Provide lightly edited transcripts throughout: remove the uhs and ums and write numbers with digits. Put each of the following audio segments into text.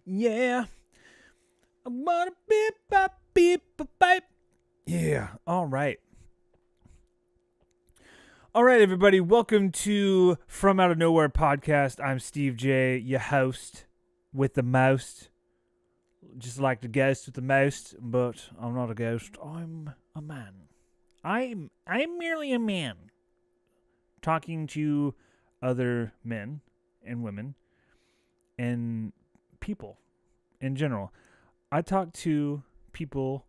Yeah. I wanna beep, bop, beep, bop, bop. Yeah. All right. All right, everybody. Welcome to From Out of Nowhere podcast. I'm Steve J, your host with the most. Just like the ghost with the most, but I'm not a ghost. I'm a man. I'm merely a man talking to other men and women and people in general. I talk to people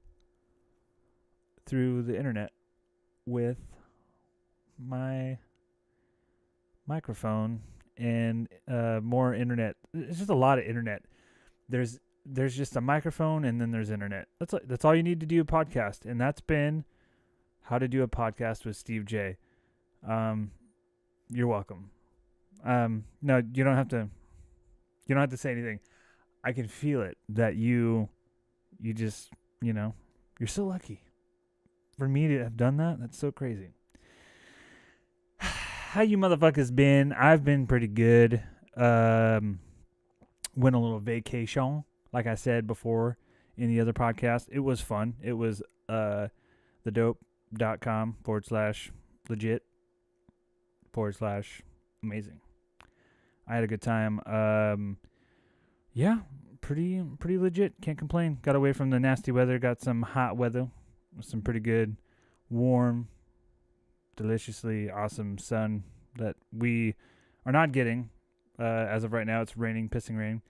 through the internet with my microphone and more internet. It's just a lot of internet. There's just a microphone and then there's internet. That's all you need to do a podcast, and that's been how to do a podcast with Steve J. You're welcome. No, you don't have to. You don't have to say anything. I can feel it that you just you're so lucky. For me to have done that, that's so crazy. How you motherfuckers been? I've been pretty good. Went a little vacation, like I said before in the other podcast. It was fun. It was thedope.com/legit/amazing. I had a good time. Yeah, pretty legit. Can't complain. Got away from the nasty weather. Got some hot weather. Some pretty good, warm, deliciously awesome sun that we are not getting. As of right now, it's raining, pissing rain.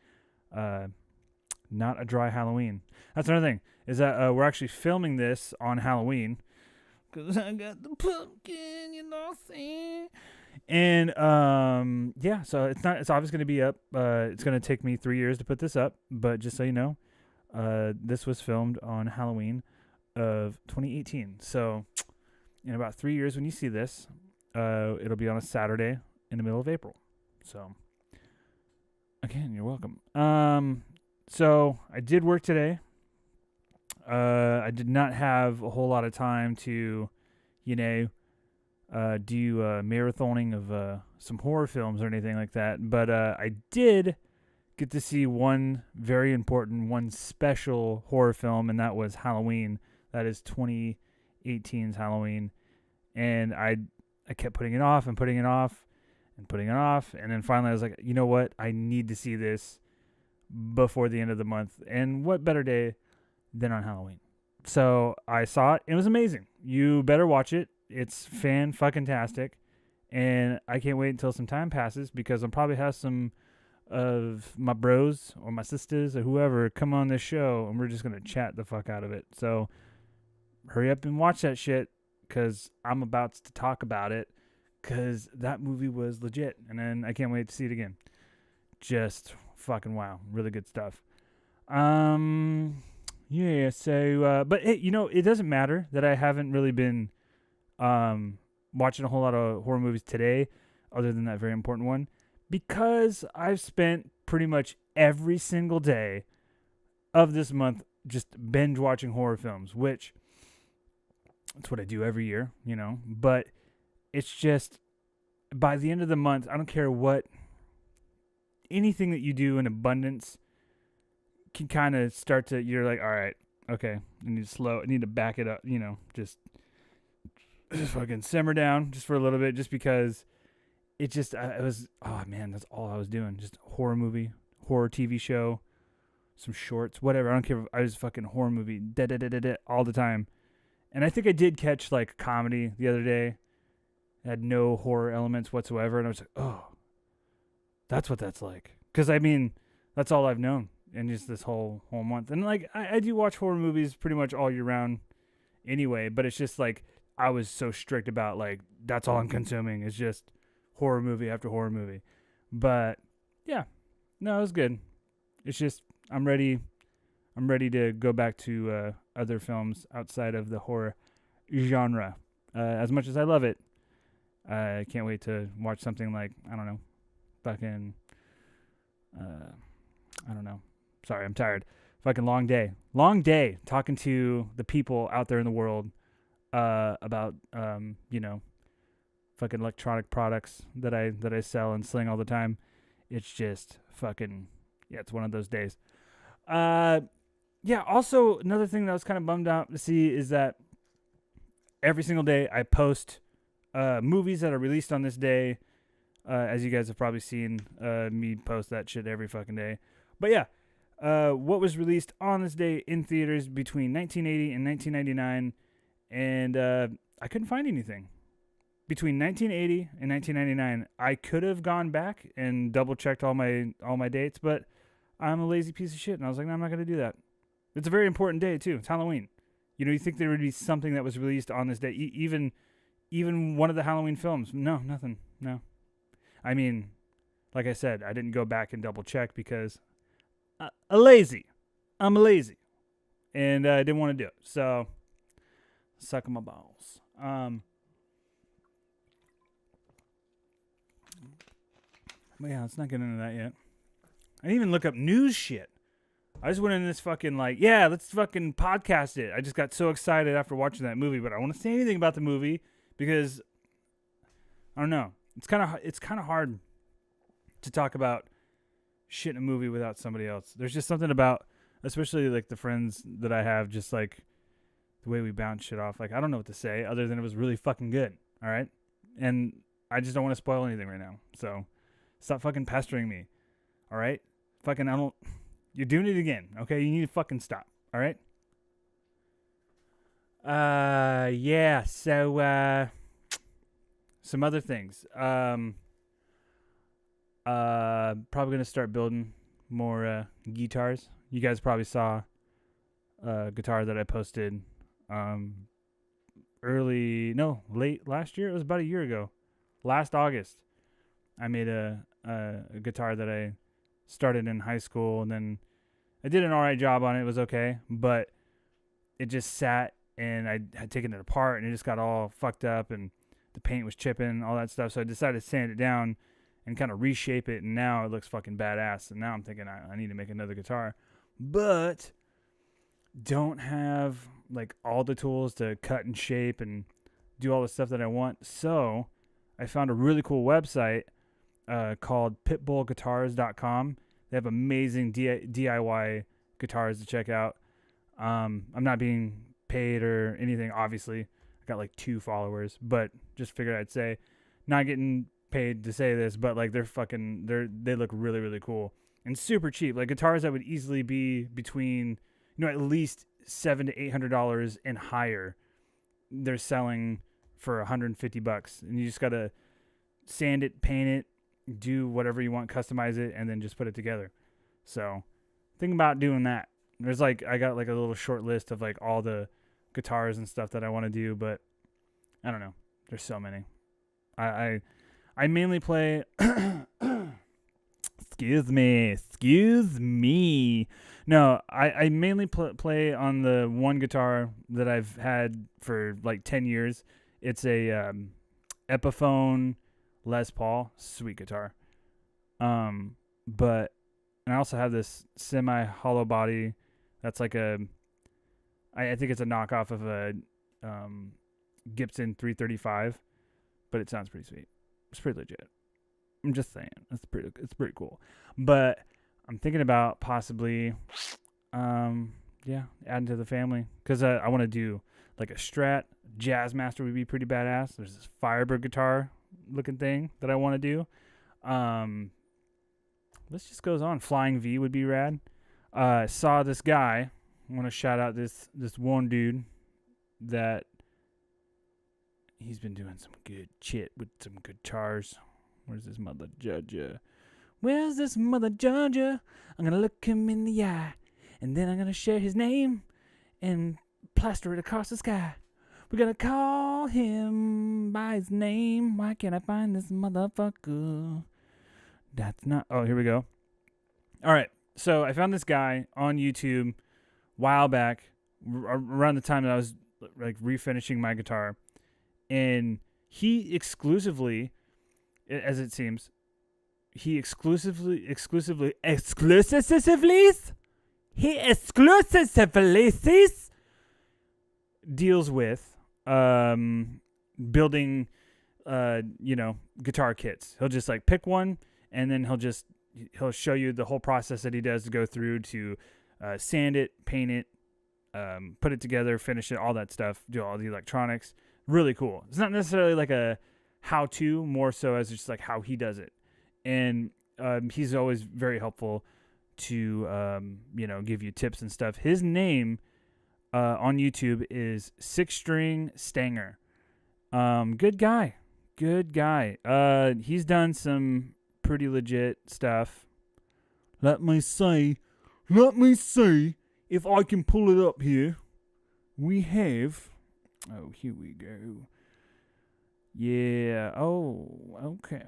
Not a dry Halloween. That's another thing, is that we're actually filming this on Halloween. Because I got the pumpkin, see? And, yeah, so it's obviously going to be up. It's going to take me 3 years to put this up. But just so you know, this was filmed on Halloween of 2018. So in about 3 years when you see this, it'll be on a Saturday in the middle of April. So again, you're welcome. So I did work today. I did not have a whole lot of time to, do marathoning of some horror films or anything like that. But I did get to see one very important, one special horror film, and that was Halloween. That is 2018's Halloween. And I kept putting it off and putting it off and putting it off. And then finally I was like, you know what? I need to see this before the end of the month. And what better day than on Halloween? So I saw it. It was amazing. You better watch it. It's fan-fucking-tastic. And I can't wait until some time passes because I'll probably have some of my bros or my sisters or whoever come on this show and we're just going to chat the fuck out of it. So hurry up and watch that shit because I'm about to talk about it because that movie was legit. And then I can't wait to see it again. Just fucking wow. Really good stuff. Yeah, so, but hey, it doesn't matter that I haven't really been watching a whole lot of horror movies today other than that very important one because I've spent pretty much every single day of this month just binge watching horror films, which that's what I do every year, but it's just by the end of the month, I don't care what, anything that you do in abundance can kind of start to, you're like, all right, okay, I need to back it up, just fucking simmer down just for a little bit just because it was, oh man, that's all I was doing. Just horror movie, horror TV show, some shorts, whatever. I don't care. I was fucking horror movie all the time. And I think I did catch like comedy the other day. It had no horror elements whatsoever. And I was like, oh, that's what that's like. Because I mean, that's all I've known in just this whole month. And like, I do watch horror movies pretty much all year round anyway. But it's just like, I was so strict about like, that's all I'm consuming. It's just horror movie after horror movie. But yeah, no, it was good. It's just, I'm ready to go back to other films outside of the horror genre. As much as I love it, I can't wait to watch something like, I don't know, fucking, I don't know. Sorry, I'm tired. Fucking long day talking to the people out there in the world about, fucking electronic products that I sell and sling all the time. It's just fucking Yeah, it's one of those days. Yeah, also another thing that I was kind of bummed out to see is that every single day I post movies that are released on this day. As you guys have probably seen me post that shit every fucking day. But yeah, what was released on this day in theaters between 1980 and 1999, and I couldn't find anything. Between 1980 and 1999, I could have gone back and double checked all my dates, but I'm a lazy piece of shit, and I was like, no, I'm not gonna do that. It's a very important day too. It's Halloween. You think there would be something that was released on this day, even one of the Halloween films? No, nothing. No. I mean, like I said, I didn't go back and double check because I'm lazy, and I didn't want to do it. So, suck my balls. But yeah, let's not get into that yet. I didn't even look up news shit. I just went in this fucking let's fucking podcast it. I just got so excited after watching that movie, but I don't want to say anything about the movie because I don't know. It's kind of hard to talk about shit in a movie without somebody else. There's just something about, especially like the friends that I have, just like the way we bounce shit off. Like I don't know what to say other than it was really fucking good. All right, and I just don't want to spoil anything right now. So stop fucking pestering me. All right, fucking I don't. You're doing it again. Okay, you need to fucking stop. All right. Yeah. So some other things. Probably gonna start building more guitars. You guys probably saw a guitar that I posted late last year. It was about a year ago. Last August, I made a guitar that I started in high school, and then I did an alright job on it. It was okay, but it just sat, and I had taken it apart, and it just got all fucked up, and the paint was chipping, all that stuff. So I decided to sand it down and kind of reshape it, and now it looks fucking badass. And now I'm thinking I need to make another guitar, but don't have like all the tools to cut and shape and do all the stuff that I want. So I found a really cool website called pitbullguitars.com. They have amazing DIY guitars to check out. I'm not being paid or anything, obviously. I got like 2 followers, but just figured I'd say, not getting paid to say this, but like they look really, really cool and super cheap. Like guitars that would easily be between, at least $700 to $800 and higher. They're selling for $150, and you just gotta sand it, paint it, do whatever you want, customize it, and then just put it together. So think about doing that. I got like a little short list of like all the guitars and stuff that I want to do, but I don't know. There's so many. I mainly play excuse me. No, I mainly play on the one guitar that I've had for like 10 years. It's a Epiphone Les Paul, sweet guitar. But and I also have this semi hollow body that's like I think it's a knockoff of a Gibson 335, but it sounds pretty sweet. It's pretty legit. I'm just saying, it's pretty cool. But I'm thinking about possibly adding to the family, because I want to do like a Strat Jazzmaster would be pretty badass. There's this Firebird guitar looking thing that I want to do. This just goes on. Flying V would be rad. Saw this guy. I want to shout out this one dude that he's been doing some good shit with some guitars. Where's this mother judger? Where's this mother judger? I'm gonna look him in the eye, and then I'm gonna share his name and plaster it across the sky. We're gonna call him by his name. Why can't I find this motherfucker? That's not... Oh, here we go. All right. So I found this guy on YouTube a while back, around the time that I was like refinishing my guitar. And he exclusively, as it seems, exclusively deals with building guitar kits. He'll just like pick one, and then he'll just he'll show you the whole process that he does to go through to sand it, paint it, put it together, finish it, all that stuff, do all the electronics. Really cool. It's not necessarily like a how-to, more so as just like how he does it. And he's always very helpful to, give you tips and stuff. His name on YouTube is Six String Stanger. Good guy. He's done some pretty legit stuff. Let me see if I can pull it up here. We have... Oh, here we go. Yeah. Oh, okay.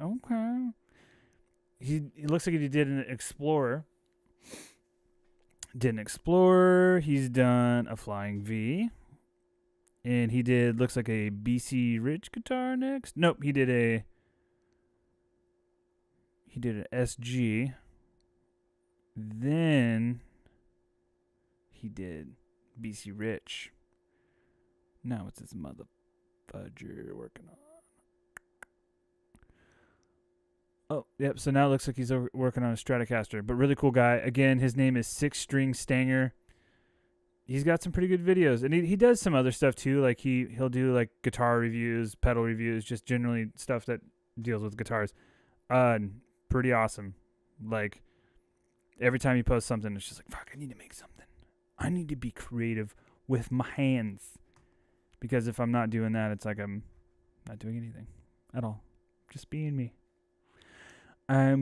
It looks like he did an Explorer. He's done a Flying V. And he did, looks like a BC Rich guitar next. Nope, he did an SG. Then he did BC Rich. Now what's this mother fudger working on? Oh, yep. So now it looks like he's working on a Stratocaster. But really cool guy. Again, his name is Six String Stanger. He's got some pretty good videos. And he does some other stuff too. Like he'll do like guitar reviews, pedal reviews, just generally stuff that deals with guitars. Pretty awesome. Like every time he posts something, it's just like, fuck, I need to make something. I need to be creative with my hands. Because if I'm not doing that, it's like I'm not doing anything at all. Just being me. I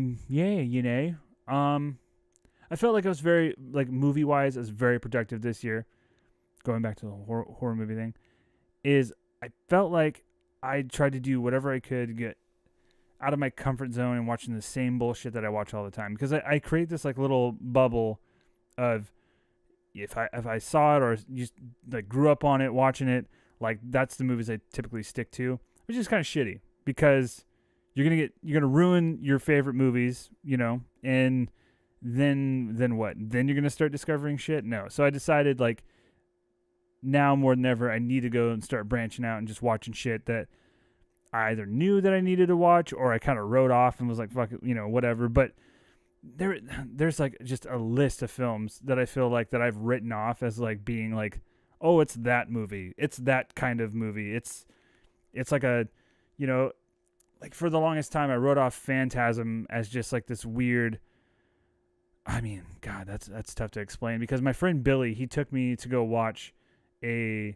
felt like I was very, like, movie-wise, I was very productive this year. Going back to the horror movie thing. I felt like I tried to do whatever I could to get out of my comfort zone and watching the same bullshit that I watch all the time. Because I create this, like, little bubble of if I saw it or just, like, grew up on it, watching it, like, that's the movies I typically stick to. Which is kind of shitty. Because you're gonna ruin your favorite movies, and then what? Then you're gonna start discovering shit? No. So I decided, like, now more than ever, I need to go and start branching out and just watching shit that I either knew that I needed to watch or I kind of wrote off and was like, fuck it, whatever. But there's like just a list of films that I feel like that I've written off as like being like, oh, it's that movie. It's that kind of movie. It's like a, like for the longest time I wrote off Phantasm as just like this weird, I mean, God, that's tough to explain because my friend Billy, he took me to go watch a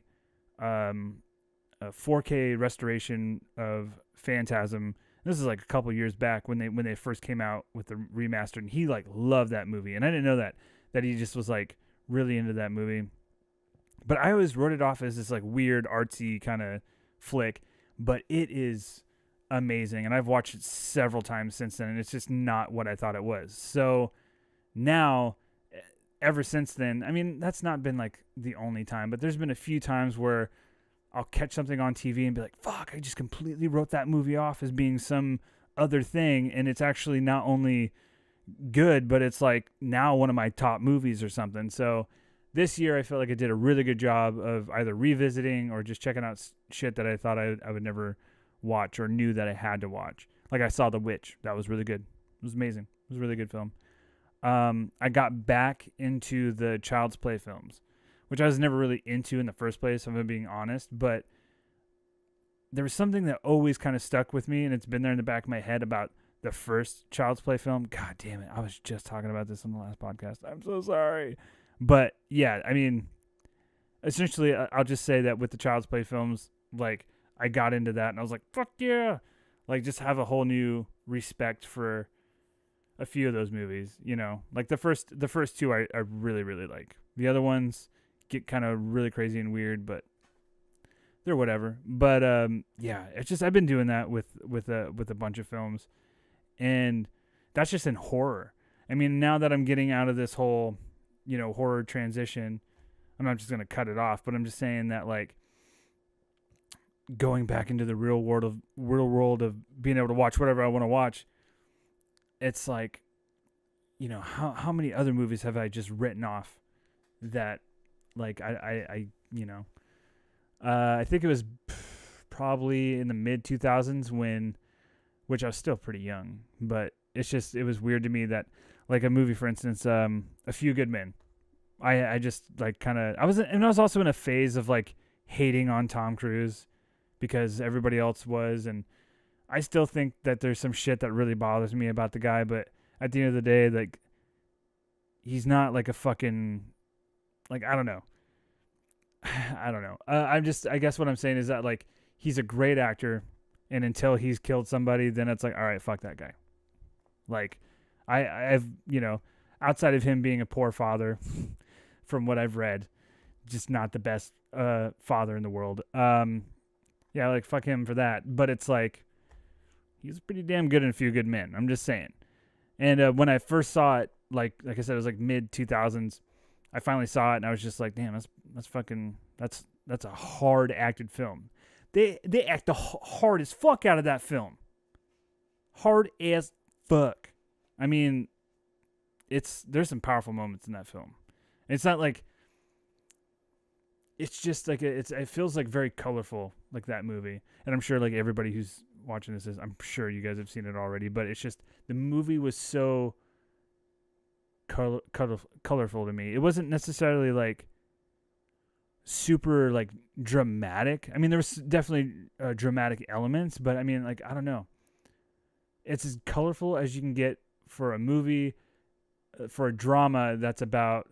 4K restoration of Phantasm. This is like a couple years back when they first came out with the remastered, and he like loved that movie, and I didn't know that he just was like really into that movie. But I always wrote it off as this like weird artsy kind of flick, but it is amazing, and I've watched it several times since then, and it's just not what I thought it was. So now, ever since then, I mean, that's not been like the only time, but there's been a few times where I'll catch something on TV and be like, fuck, I just completely wrote that movie off as being some other thing, and it's actually not only good, but it's like now one of my top movies or something. So this year I felt like I did a really good job of either revisiting or just checking out shit that I thought I would never watch or knew that I had to watch. Like I saw The Witch. That was really good. It was amazing. It was a really good film. I got back into the Child's Play films, which I was never really into in the first place, if I'm being honest, but there was something that always kind of stuck with me, and it's been there in the back of my head about the first Child's Play film. God damn it, I was just talking about this on the last podcast. I'm so sorry. But yeah, I mean, essentially, I'll just say that with the Child's Play films, like, I got into that, and I was like, fuck yeah! Like, just have a whole new respect for a few of those movies, Like, the first two I really, really like. The other ones get kind of really crazy and weird, but they're whatever. But yeah, it's just I've been doing that with a bunch of films, and that's just in horror. I mean, now that I'm getting out of this whole horror transition, I'm not just gonna cut it off, but I'm just saying that like going back into the real world of being able to watch whatever I want to watch. It's like, how many other movies have I just written off that, like, I think it was probably in the mid 2000s which I was still pretty young, but it was weird to me that, like a movie, for instance, A Few Good Men. I just like kind of, I was also in a phase of like hating on Tom Cruise because everybody else was, and I still think that there's some shit that really bothers me about the guy, but at the end of the day, like, he's not like a fucking, like, I don't know. I don't know. I guess what I'm saying is that, like, he's a great actor, and until he's killed somebody, then it's like, all right, fuck that guy. Like, I've, outside of him being a poor father, from what I've read, just not the best father in the world. Yeah, like, fuck him for that. But it's like, he's pretty damn good in A Few Good Men. I'm just saying. And when I first saw it, like I said, it was like mid 2000s. I finally saw it, and I was just like, damn, that's a hard acted film. They act the hard as fuck out of that film. Hard as fuck. I mean, there's some powerful moments in that film. It's not like, it's just like it feels like very colorful, like that movie. And I'm sure like everybody who's watching this I'm sure you guys have seen it already, but it's just, the movie was so colorful to me. It wasn't necessarily like super like dramatic. I mean, there was definitely dramatic elements, but I mean, like, I don't know. It's as colorful as you can get for a movie, for a drama that's about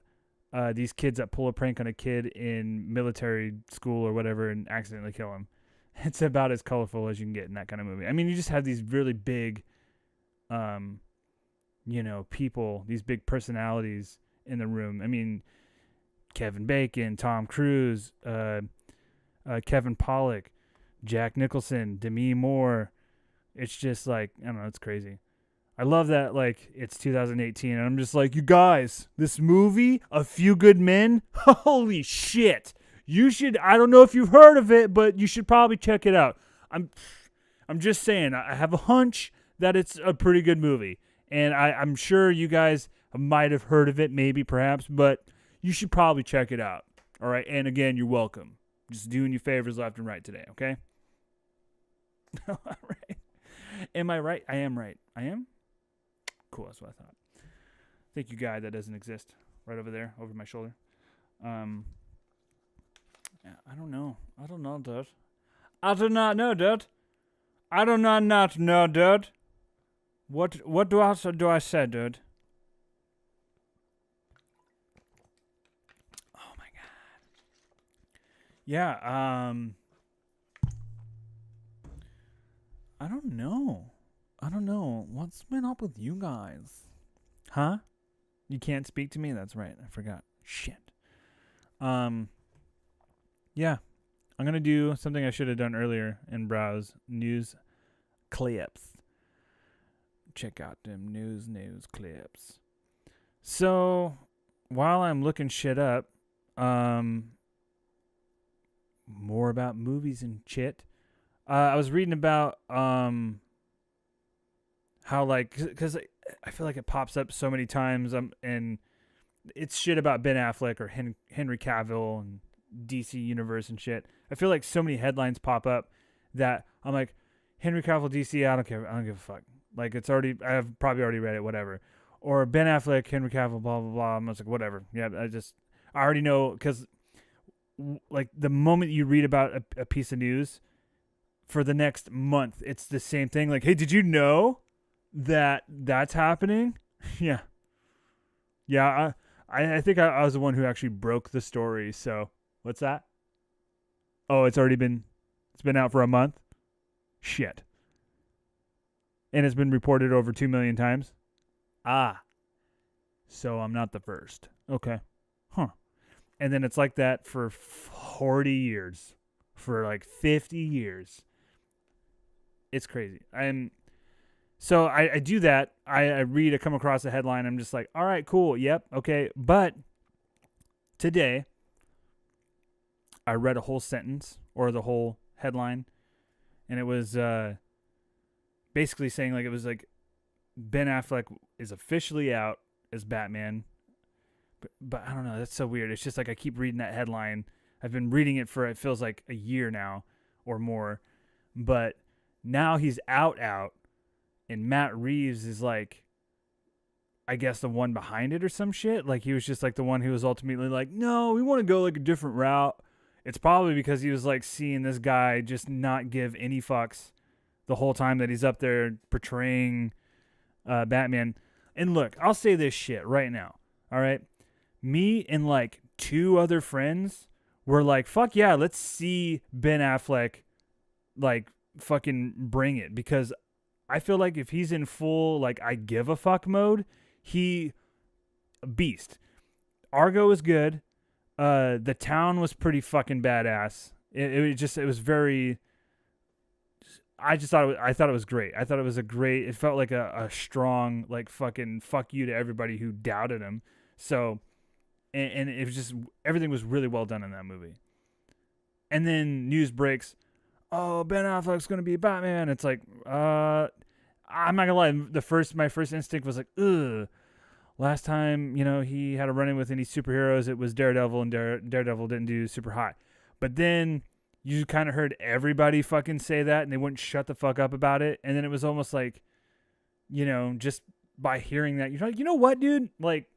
these kids that pull a prank on a kid in military school or whatever and accidentally kill him. It's about as colorful as you can get in that kind of movie. I mean, you just have these really big, people, these big personalities in the room. I mean, Kevin Bacon, Tom Cruise, Kevin Pollak, Jack Nicholson, Demi Moore. It's just like, I don't know, it's crazy. I love that, like, it's 2018, and I'm just like, you guys, this movie, A Few Good Men, holy shit. You should, I don't know if you've heard of it, but you should probably check it out. I'm just saying, I have a hunch that it's a pretty good movie. And I'm sure you guys might have heard of it, maybe, perhaps, but you should probably check it out. All right, and again, you're welcome. Just doing you favors left and right today, okay? All right. Am I right? I am right. I am? Cool, that's what I thought. Thank you, guy that doesn't exist. Right over there, over my shoulder. Yeah, I don't know. I don't know, dude. I do not know, dude. I do not know, dude. What do I say, dude? Oh my god. Yeah, I don't know. What's been up with you guys? Huh? You can't speak to me? That's right. I forgot. Shit. Yeah. I'm going to do something I should have done earlier and browse news clips. Check out them news clips. So, while I'm looking shit up, more about movies and shit. I was reading about how, like, because I feel like it pops up so many times, and it's shit about Ben Affleck or Henry Cavill and DC Universe and shit. I feel like so many headlines pop up that I'm like, Henry Cavill DC, I don't care. I don't give a fuck. Like, it's already, I've probably already read it, whatever. Or Ben Affleck, Henry Cavill, blah, blah, blah. I'm just like, whatever. Yeah, I already know, because, like, the moment you read about a piece of news, for the next month, it's the same thing. Like, hey, did you know that that's happening? Yeah. Yeah, I think I was the one who actually broke the story, so. What's that? Oh, it's been out for a month? Shit. And it's been reported over 2 million times? Ah. So I'm not the first. Okay. Huh. And then it's like that for 40 years. For like 50 years. It's crazy. So I do that. I come across a headline. I'm just like, all right, cool. Yep. Okay. But today, I read a whole sentence or the whole headline, and it was basically saying, like, it was like Ben Affleck is officially out as Batman, but I don't know, that's so weird. It's just like I keep reading that headline. I've been reading it for, it feels like a year now or more, but now he's out, and Matt Reeves is like, I guess the one behind it or some shit. Like he was just like the one who was ultimately like, no, we want to go like a different route. It's probably because he was like seeing this guy just not give any fucks the whole time that he's up there portraying Batman. And look, I'll say this shit right now. All right. Me and like 2 other friends were like, fuck yeah, let's see Ben Affleck like fucking bring it. Because I feel like if he's in full like I give a fuck mode, he beast. Argo is good. The Town was pretty fucking badass. It was very. I thought it was great. I thought it was a great. It felt like a strong like fucking fuck you to everybody who doubted him. So, and it was just everything was really well done in that movie. And then news breaks. Oh, Ben Affleck's gonna be Batman. It's like, I'm not gonna lie. My first instinct was like, ugh. Last time, he had a run-in with any superheroes, it was Daredevil, and Daredevil didn't do super hot. But then you kind of heard everybody fucking say that, and they wouldn't shut the fuck up about it. And then it was almost like, just by hearing that, you're like, you know what, dude? Like,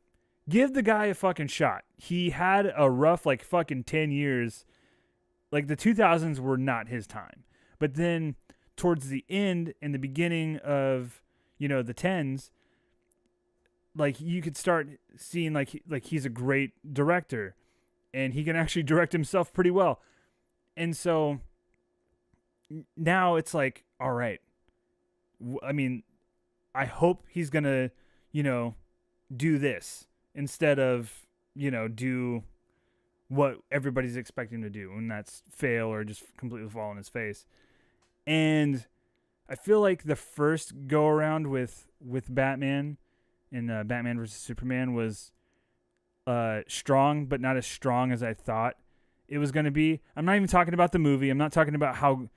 give the guy a fucking shot. He had a rough, like, fucking 10 years. Like, the 2000s were not his time. But then towards the end and the beginning of, the 10s, like you could start seeing like he's a great director and he can actually direct himself pretty well. And so now it's like, all right. I mean, I hope he's going to, do this instead of, do what everybody's expecting to do, and that's fail or just completely fall on his face. And I feel like the first go around with Batman in Batman vs. Superman was strong, but not as strong as I thought it was going to be. I'm not even talking about the movie. I'm not talking about how,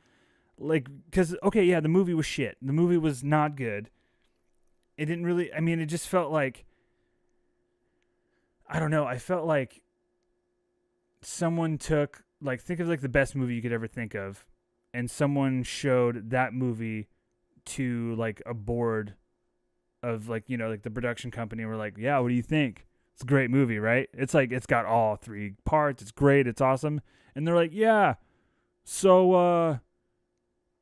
like, because, okay, yeah, the movie was shit. The movie was not good. It didn't really, it just felt like, I don't know, I felt like someone took, like, think of, like, the best movie you could ever think of, and someone showed that movie to, like, a board of like, like the production company were like, yeah, what do you think? It's a great movie, right? It's like, it's got all 3 parts. It's great. It's awesome. And they're like, yeah. So, all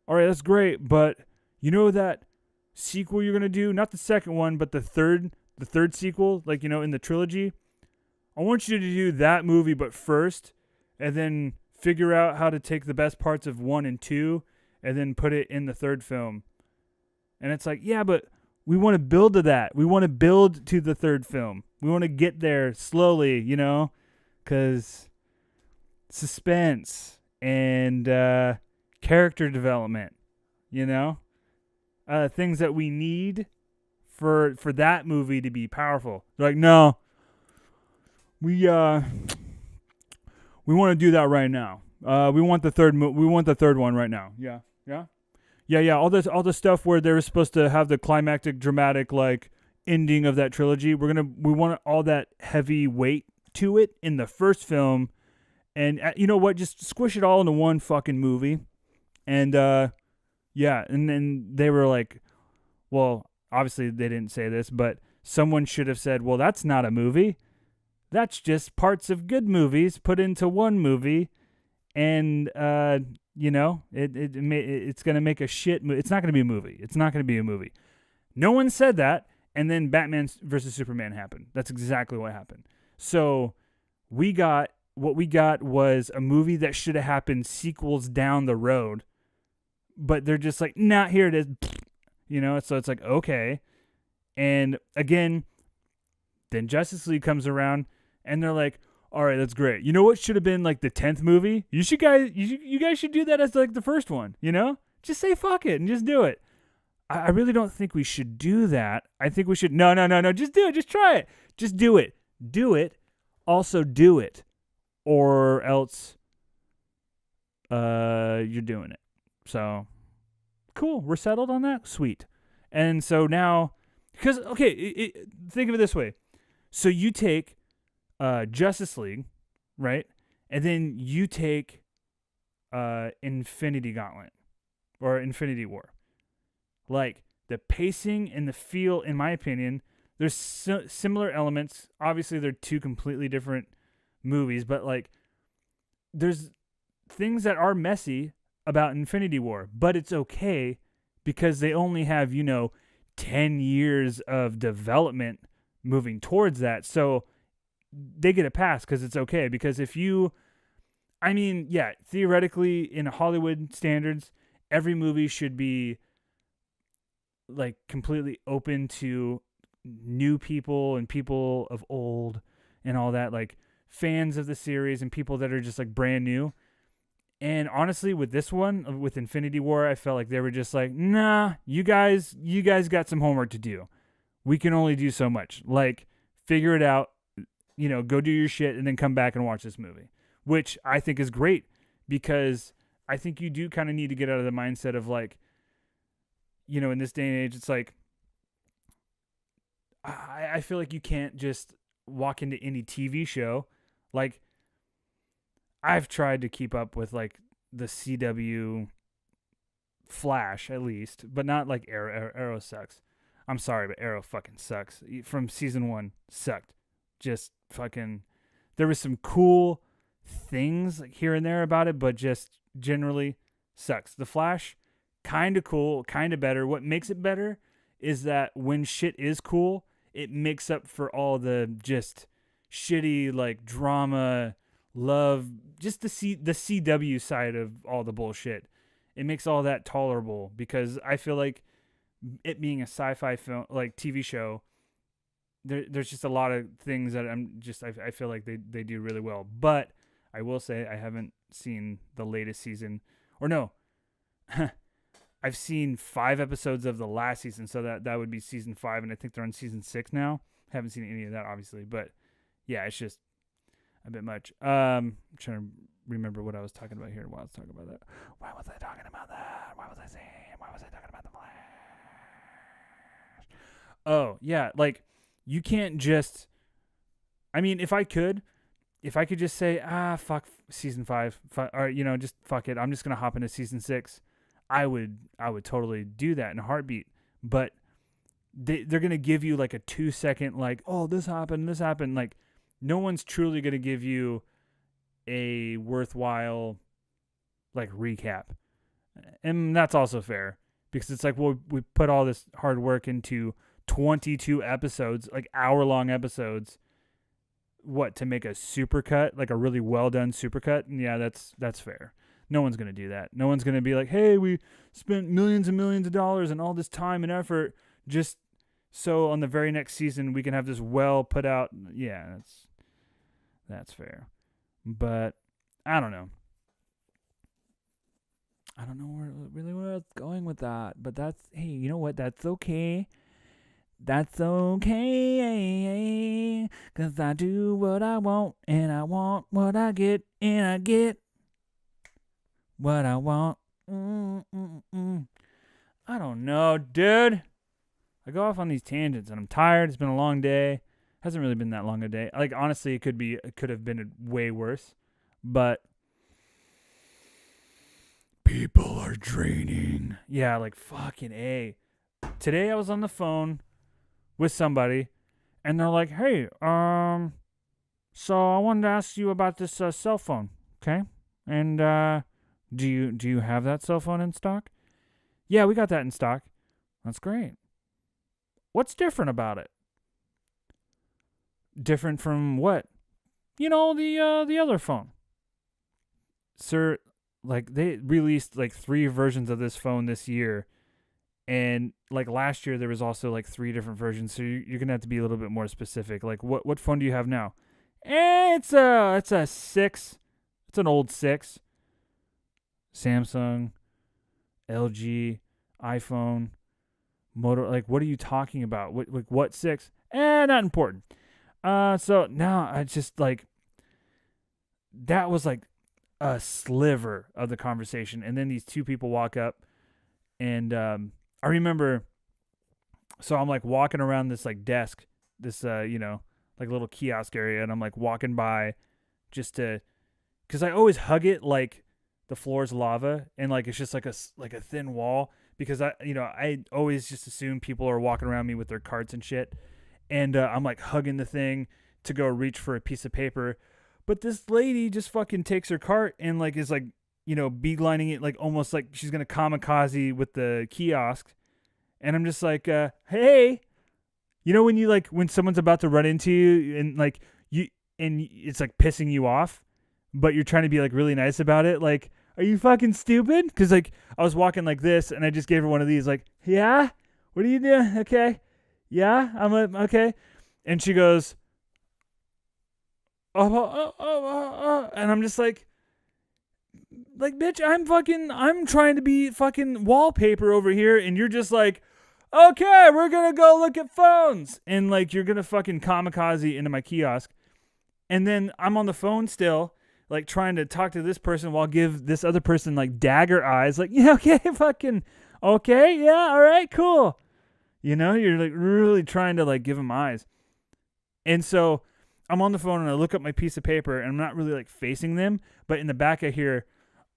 right, that's great. But that sequel you're going to do, not the second one, but the third sequel, like, in the trilogy, I want you to do that movie, but first, and then figure out how to take the best parts of 1 and 2 and then put it in the 3rd film. And it's like, yeah, but we want to build to that. We want to build to the 3rd film. We want to get there slowly, because suspense and character development, things that we need for that movie to be powerful. They're like, no, we want to do that right now. We want the third one right now. Yeah. All the stuff where they were supposed to have the climactic, dramatic, like, ending of that trilogy. We want all that heavy weight to it in the first film, and you know what? Just squish it all into one fucking movie. And and then they were like, well, obviously they didn't say this, but someone should have said, well, that's not a movie. That's just parts of good movies put into one movie, and it's going to make a shit movie. It's not going to be a movie. It's not going to be a movie. No one said that, and then Batman versus Superman happened. That's exactly what happened. So what we got was a movie that should have happened sequels down the road, but they're just like, nah, here it is. So it's like, okay. And again, then Justice League comes around, and they're like, all right, that's great. You know what should have been like the 10th movie? You guys should do that as like the first one, Just say fuck it and just do it. I really don't think we should do that. I think we should, no, just do it. Just try it. Just do it. Do it. Also do it. Or else you're doing it. So, cool. We're settled on that? Sweet. And so now, because, okay, think of it this way. So you take Justice League, right? And then you take Infinity Gauntlet or Infinity War. Like, the pacing and the feel, in my opinion, there's similar elements. Obviously, they're two completely different movies, but like there's things that are messy about Infinity War, but it's okay because they only have, 10 years of development moving towards that. So they get a pass because it's okay. Because theoretically, in Hollywood standards, every movie should be like completely open to new people and people of old and all that, like fans of the series and people that are just like brand new. And honestly, with this one, with Infinity War, I felt like they were just like, nah, you guys got some homework to do. We can only do so much. Like, figure it out, go do your shit and then come back and watch this movie, which I think is great because I think you do kind of need to get out of the mindset of like, in this day and age, it's like, I feel like you can't just walk into any TV show. Like, I've tried to keep up with like the CW Flash at least, but not like Arrow. Arrow sucks. I'm sorry, but Arrow fucking sucks. From season 1, sucked. Just fucking. There was some cool things like here and there about it, but just generally sucks. The Flash, kind of cool, kind of better. What makes it better is that when shit is cool, it makes up for all the just shitty like drama, love, just the CW side of all the bullshit. It makes all that tolerable because I feel like it being a sci-fi film, like TV show, there's just a lot of things that I feel like they do really well. But I will say I haven't seen the latest season, or no, I've seen 5 episodes of the last season, so that would be season 5, and I think they're on season 6 now. Haven't seen any of that, obviously, but yeah, it's just a bit much. I'm trying to remember what I was talking about here while I was talking about that. Why was I talking about that? Why was I talking about the Flash? Oh, yeah, like, you can't just... I mean, if I could just say, fuck season 5, or, just fuck it, I'm just going to hop into season 6, I would totally do that in a heartbeat. But they're going to give you, like, a 2-second, like, oh, this happened. Like, no one's truly going to give you a worthwhile, like, recap. And that's also fair. Because it's like, well, we put all this hard work into 22 episodes, like hour-long episodes, to make a supercut, like a really well-done supercut? And yeah, that's fair. No one's going to do that. No one's going to be like, hey, we spent millions and millions of dollars and all this time and effort just so on the very next season we can have this well put out. Yeah, that's fair. But I don't know. I don't know where it's going with that. But hey, you know what? That's okay. That's okay. 'Cause I do what I want and I want what I get and I get what I want. I don't know, dude. I go off on these tangents and I'm tired. It's been a long day. Hasn't really been that long a day. Like, honestly, it could have been way worse. But people are draining. Yeah, like fucking A. Today I was on the phone with somebody and they're like, hey, so I wanted to ask you about this cell phone, okay? And do you have that cell phone in stock? Yeah, we got that in stock. That's great. What's different about it? Different from what? The other phone. Sir, like, they released like 3 versions of this phone this year. And like last year, there was also like 3 different versions. So you're going to have to be a little bit more specific. Like, what phone do you have now? It's a 6. It's an old 6. Samsung, LG, iPhone, Motor. Like, what are you talking about? What 6? Not important. So now I just like, that was like a sliver of the conversation. And then these 2 people walk up and, I remember, so I'm like walking around this like desk, this, like little kiosk area. And I'm like walking by just cause I always hug it like the floor's lava and like, it's just like a thin wall because I always just assume people are walking around me with their carts and shit. And I'm like hugging the thing to go reach for a piece of paper. But this lady just fucking takes her cart and like is like, beelining it, like almost like she's going to kamikaze with the kiosk. And I'm just like, hey, when you like, when someone's about to run into you and like and it's like pissing you off, but you're trying to be like really nice about it. Like, are you fucking stupid? Cause like I was walking like this and I just gave her one of these like, yeah, what are you doing? Okay. Yeah, okay. And she goes, and I'm just like, bitch, I'm trying to be fucking wallpaper over here. And you're just like, okay, we're going to go look at phones. And like, you're going to fucking kamikaze into my kiosk. And then I'm on the phone still, like trying to talk to this person while give this other person like dagger eyes. Like, yeah, okay, fucking, okay, yeah, all right, cool. You're like really trying to like give them eyes. And so I'm on the phone and I look up my piece of paper and I'm not really like facing them. But in the back I hear,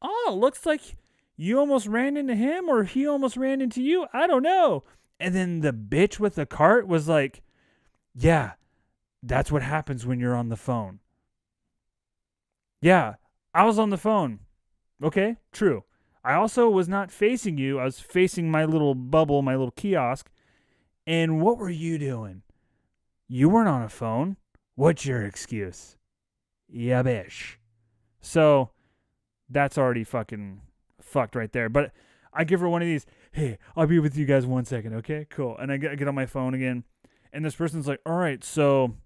oh, looks like you almost ran into him or he almost ran into you. I don't know. And then the bitch with the cart was like, yeah, that's what happens when you're on the phone. Yeah, I was on the phone. Okay, true. I also was not facing you. I was facing my little bubble, my little kiosk. And what were you doing? You weren't on a phone. What's your excuse? Yeah, bish. So that's already fucking fucked right there. But I give her one of these. Hey, I'll be with you guys 1 second. Okay, cool. And I get on my phone again. And this person's like, all right, so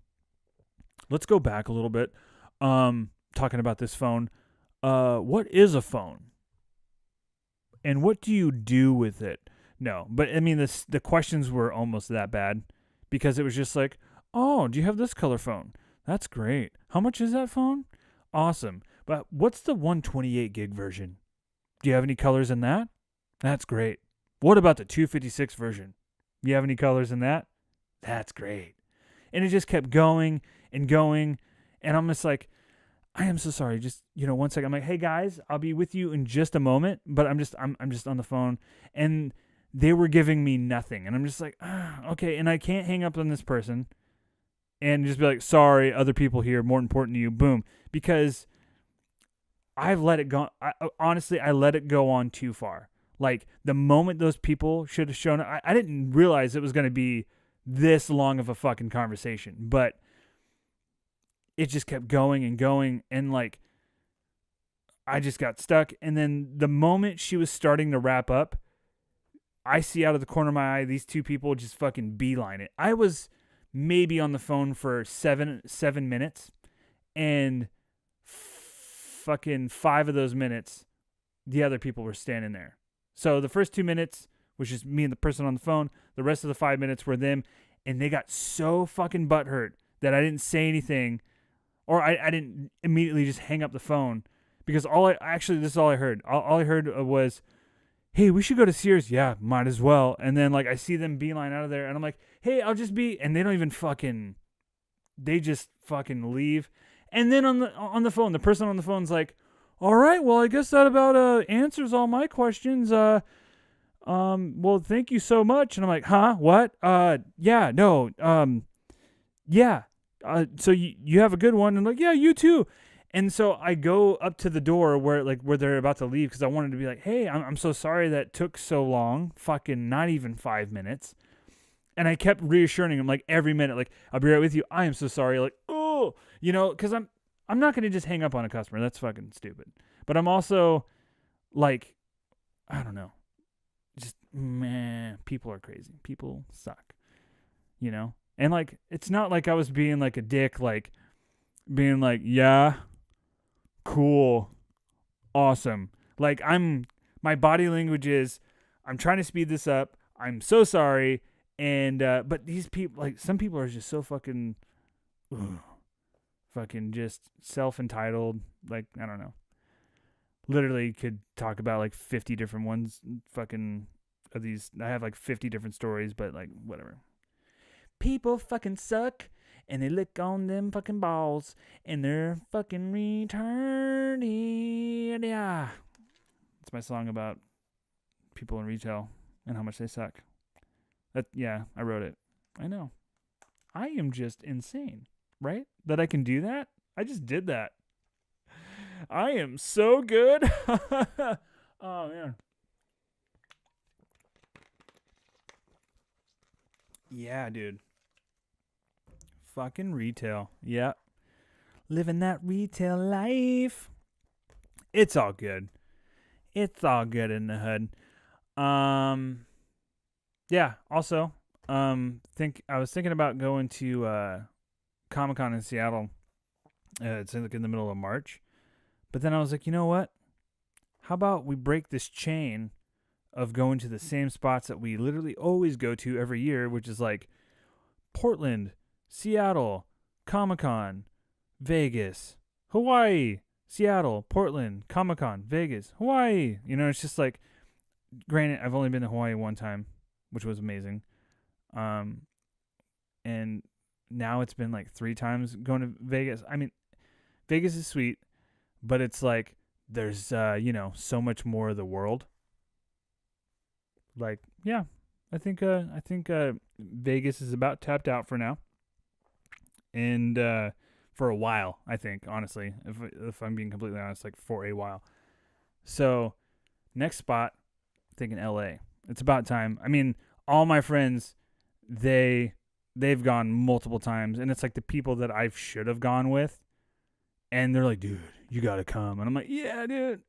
let's go back a little bit. Talking about this phone. What is a phone? And what do you do with it? No, but I mean, the questions were almost that bad because it was just like, oh, do you have this color phone? That's great. How much is that phone? Awesome. But what's the 128 gig version? Do you have any colors in that? That's great. What about the 256 version? Do you have any colors in that? That's great. And it just kept going and going. And I'm just like, I am so sorry. Just, 1 second. I'm like, hey guys, I'll be with you in just a moment. But I'm just on the phone. And they were giving me nothing. And I'm just like, okay. And I can't hang up on this person and just be like, sorry, other people here, more important to you. Boom. Because I've let it go. Honestly, I let it go on too far. Like the moment those people should have shown up, I didn't realize it was going to be this long of a fucking conversation. But it just kept going and going. And like, I just got stuck. And then the moment she was starting to wrap up, I see out of the corner of my eye, these two people just fucking beeline it. I was maybe on the phone for seven minutes, and fucking 5 of those minutes, the other people were standing there. So the first 2 minutes was just me and the person on the phone. The rest of the 5 minutes were them, and they got so fucking butthurt that I didn't say anything, or I didn't immediately just hang up the phone, because this is all I heard. All I heard was, hey, we should go to Sears. Yeah, might as well. And then like I see them beeline out of there, and I'm like, hey, I'll just be, and they don't even fucking, they just fucking leave. And then on the phone, the person on the phone's like, all right, well, I guess that about answers all my questions. Well, thank you so much. And I'm like, huh? What? Yeah, no, yeah. So you have a good one. And like, yeah, you too. And so I go up to the door where they're about to leave, because I wanted to be like, hey, I'm so sorry that took so long. Fucking not even 5 minutes. And I kept reassuring him like every minute, like, I'll be right with you. I am so sorry. Like, oh, because I'm not going to just hang up on a customer. That's fucking stupid. But I'm also like, I don't know. Just, man, people are crazy. People suck, And like, it's not like I was being like a dick, like being like, yeah, cool, awesome. Like my body language is, I'm trying to speed this up. I'm so sorry. And, but these people, like some people are just so fucking, fucking just self-entitled. Like, I don't know. Literally could talk about like 50 different ones, fucking of these. I have like 50 different stories, but like, whatever. People fucking suck. And they lick on them fucking balls. And they're fucking retarded. Yeah. It's my song about people in retail. and how much they suck. Yeah, I wrote it. I know. I am just insane, right? That I can do that? I just did that. I am so good. Oh, man. Yeah, dude. Fucking retail. Yeah. Living that retail life. It's all good. It's all good in the hood. Yeah, also, I was thinking about going to Comic-Con in Seattle. It's like in the middle of March. But then I was like, you know what? How about we break this chain of going to the same spots that we literally always go to every year, which is like Portland, Seattle, Comic-Con, Vegas, Hawaii, Seattle, Portland, Comic-Con, Vegas, Hawaii. You know, it's just like, granted, I've only been to Hawaii one time, which was amazing. And now it's been like 3 times going to Vegas. I mean, Vegas is sweet, but it's like there's so much more of the world. Like, yeah, I think Vegas is about tapped out for now. And for a while, I think, honestly, if I'm being completely honest, like for a while. So, next spot, I'm thinking LA. It's about time. I mean, all my friends, they've gone multiple times, and it's like the people that I should have gone with, and they're like, dude, you gotta come. And I'm like, yeah, dude,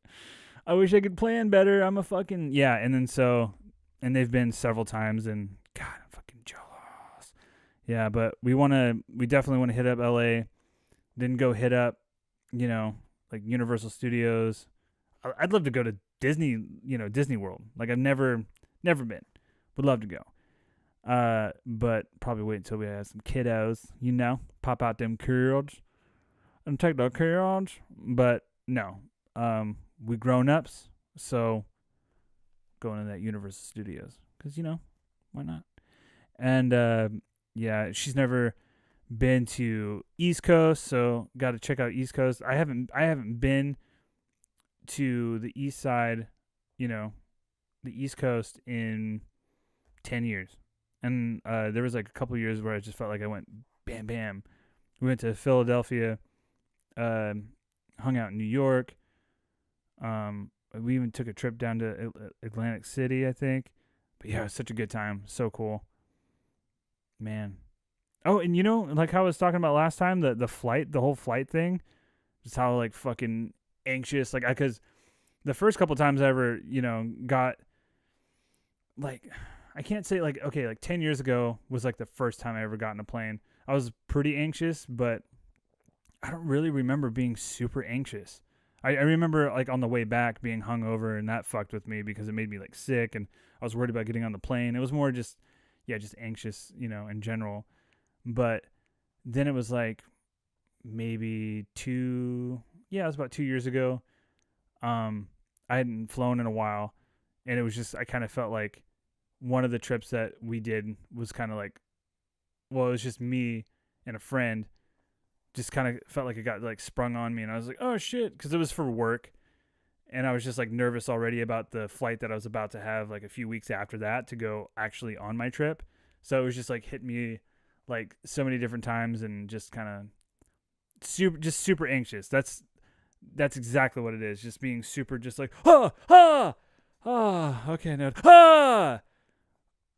I wish I could plan better. I'm a fucking, yeah. And then and they've been several times, and God, I'm fucking jealous. Yeah, but we definitely want to hit up LA. Didn't go hit up, like Universal Studios. I'd love to go to Disney World. Like I've never been. Would love to go. But probably wait until we have some kiddos, pop out them kids and take the kids. But no, we grown ups, so going to that Universal Studios because why not? And yeah, she's never been to East Coast, so got to check out East Coast. I haven't been to the East Side, the East Coast in 10 years. And there was like a couple years where I just felt like I went bam, bam. We went to Philadelphia, hung out in New York. We even took a trip down to Atlantic City, I think. But yeah, it was such a good time. So cool. Man. Oh, and like how I was talking about last time, the whole flight thing, just how like fucking anxious, like because the first couple times I ever, got like, I can't say like, okay, like 10 years ago was like the first time I ever got in a plane. I was pretty anxious, but I don't really remember being super anxious. I remember like on the way back being hungover, and that fucked with me because it made me like sick, and I was worried about getting on the plane. It was more just anxious, in general. But then it was like maybe it was about 2 years ago. I hadn't flown in a while, and it was just, I kind of felt like one of the trips that we did was kind of like, well, it was just me and a friend. Just kind of felt like it got like sprung on me, and I was like, oh shit, because it was for work, and I was just like nervous already about the flight that I was about to have like a few weeks after that to go actually on my trip. So it was just like hit me like so many different times, and just kind of super anxious. That's exactly what it is. Just being super, just like okay, no, oh,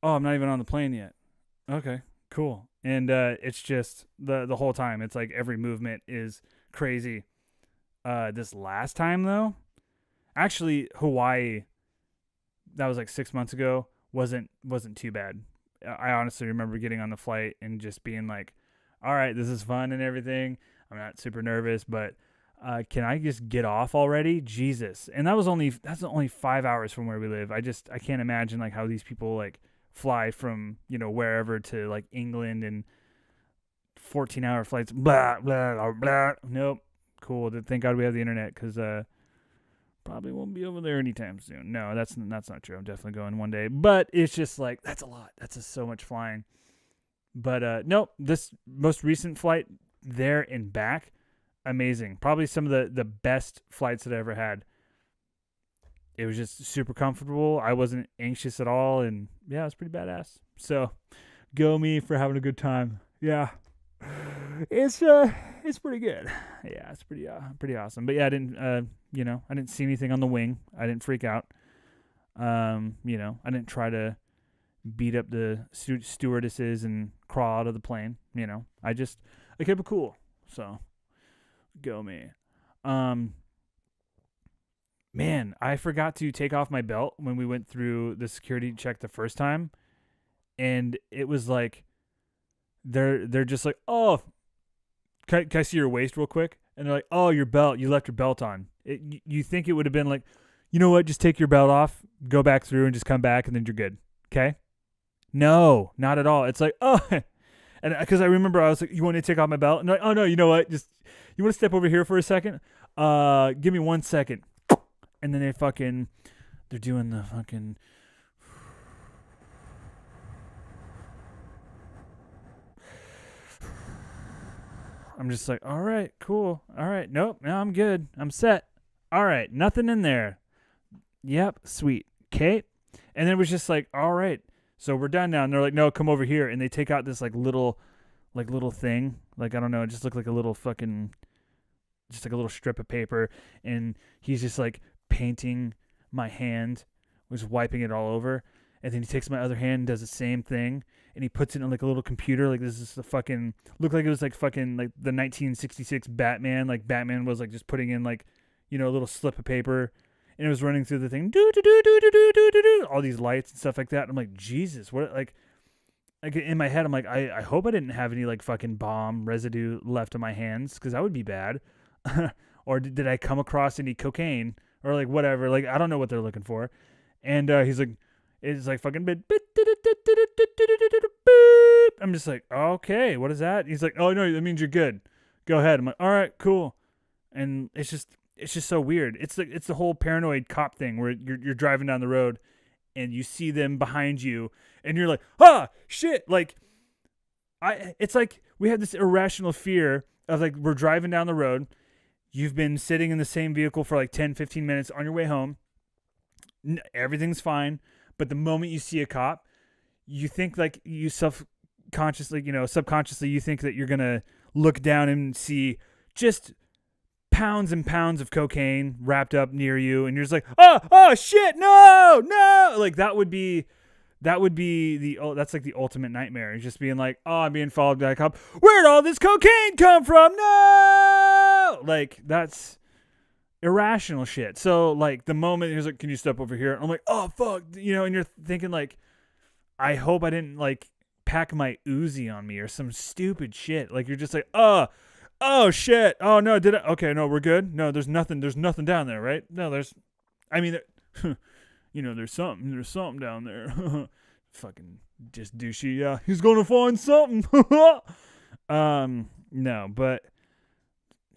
I'm not even on the plane yet. Okay, cool. And it's just the whole time. It's like every movement is crazy. This last time though, actually Hawaii, that was like 6 months ago, wasn't too bad. I honestly remember getting on the flight and just being like, all right, this is fun and everything. I'm not super nervous, but can I just get off already? Jesus. And that's only 5 hours from where we live. I can't imagine like how these people like fly from, wherever to like England and 14-hour flights. Blah, blah, blah, blah. Nope. Cool. Thank God we have the internet, because probably won't be over there anytime soon. No, that's not true. I'm definitely going one day. But it's just like, that's a lot. That's just so much flying. But nope, this most recent flight there and back, amazing. Probably some of the best flights that I ever had. it was just super comfortable. I wasn't anxious at all, and yeah, it was pretty badass. So, go me for having a good time. Yeah, it's pretty good. Yeah, it's pretty awesome. But yeah, I didn't see anything on the wing. I didn't freak out. I didn't try to beat up the stewardesses and crawl out of the plane. I kept it cool. So, go me. Man, I forgot to take off my belt when we went through the security check the first time, and it was like they're just like, oh, can I see your waist real quick? And they're like, oh, your belt, you left your belt on. You think it would have been like, you know what, just take your belt off, go back through, and just come back, and then you're good. Okay? No, not at all. It's like, oh, and because I remember I was like, you want me to take off my belt? And they're like, oh no, you know what? Just you want to step over here for a second? Give me 1 second. And then they're doing the fucking. I'm just like, all right, cool. All right, nope, no, I'm good. I'm set. All right, nothing in there. Yep, sweet. Okay. And then it was just like, all right, so we're done now. And they're like, no, come over here. And they take out this little thing. Like, I don't know, it just looked like a little fucking, just like a little strip of paper. And he's just like painting my hand, was wiping it all over, and then he takes my other hand and does the same thing, and he puts it in like a little computer, like this is the fucking, looked like it was like fucking like the 1966 Batman, like Batman was like just putting in like, a little slip of paper, and it was running through the thing, do all these lights and stuff like that. And I'm like, Jesus, what, like in my head, I'm like, I hope I didn't have any like fucking bomb residue left on my hands, because that would be bad. Or did I come across any cocaine? Or like whatever, like I don't know what they're looking for. And he's like, it's like fucking bit. I'm just like, okay, what is that? He's like, oh no, that means you're good. Go ahead. I'm like, all right, cool. And it's just so weird. It's the whole paranoid cop thing where you're driving down the road and you see them behind you and you're like, ah, shit. Like it's like we have this irrational fear of like we're driving down the road. You've been sitting in the same vehicle for like 10, 15 minutes on your way home. Everything's fine. But the moment you see a cop, you think like you subconsciously you think that you're going to look down and see just pounds and pounds of cocaine wrapped up near you. And you're just like, oh shit, no. Like that would be that's like the ultimate nightmare. It's just being like, oh, I'm being followed by a cop. Where'd all this cocaine come from? No! Like, that's irrational shit. So, like, the moment he's like, can you step over here? And I'm like, oh, fuck. And you're thinking, like, I hope I didn't, like, pack my Uzi on me or some stupid shit. Like, you're just like, oh, shit. Oh, no, did I? Okay, no, we're good. No, there's nothing down there, right? No, there's something down there. Fucking just douchey. Yeah, he's gonna find something. No, but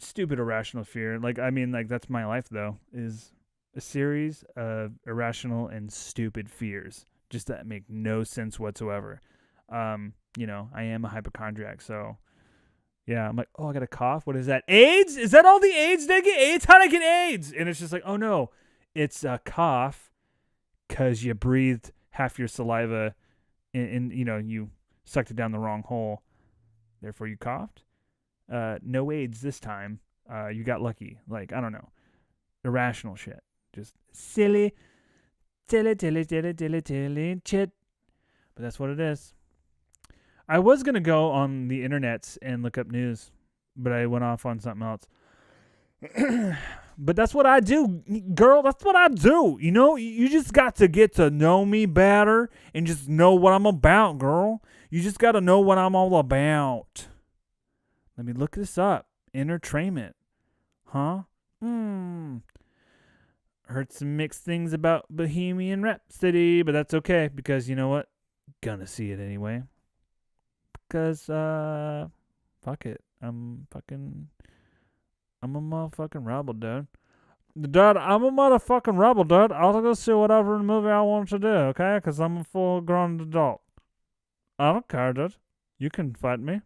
stupid irrational fear. Like, that's my life though, is a series of irrational and stupid fears just that make no sense whatsoever. I am a hypochondriac, so yeah, I'm like, oh, I got a cough. What is that? AIDS? Is that all the AIDS? Did I get AIDS? How'd I get AIDS? And it's just like, oh no, it's a cough because you breathed half your saliva and you sucked it down the wrong hole. Therefore, you coughed. No AIDS this time. You got lucky. Like, I don't know. Irrational shit. Just silly shit. But that's what it is. I was going to go on the internets and look up news, but I went off on something else. But that's what I do, girl. That's what I do. You just got to get to know me better and just know what I'm about, girl. You just got to know what I'm all about. Let me look this up. Entertainment. Huh? Heard some mixed things about Bohemian Rhapsody, but that's okay because you know what? Gonna see it anyway. Because, fuck it. I'm a motherfucking rebel, dude. Dude, I'm a motherfucking rebel, dude. I'll go see whatever movie I want to do, okay? Because I'm a full-grown adult. I don't care, dude. You can fight me.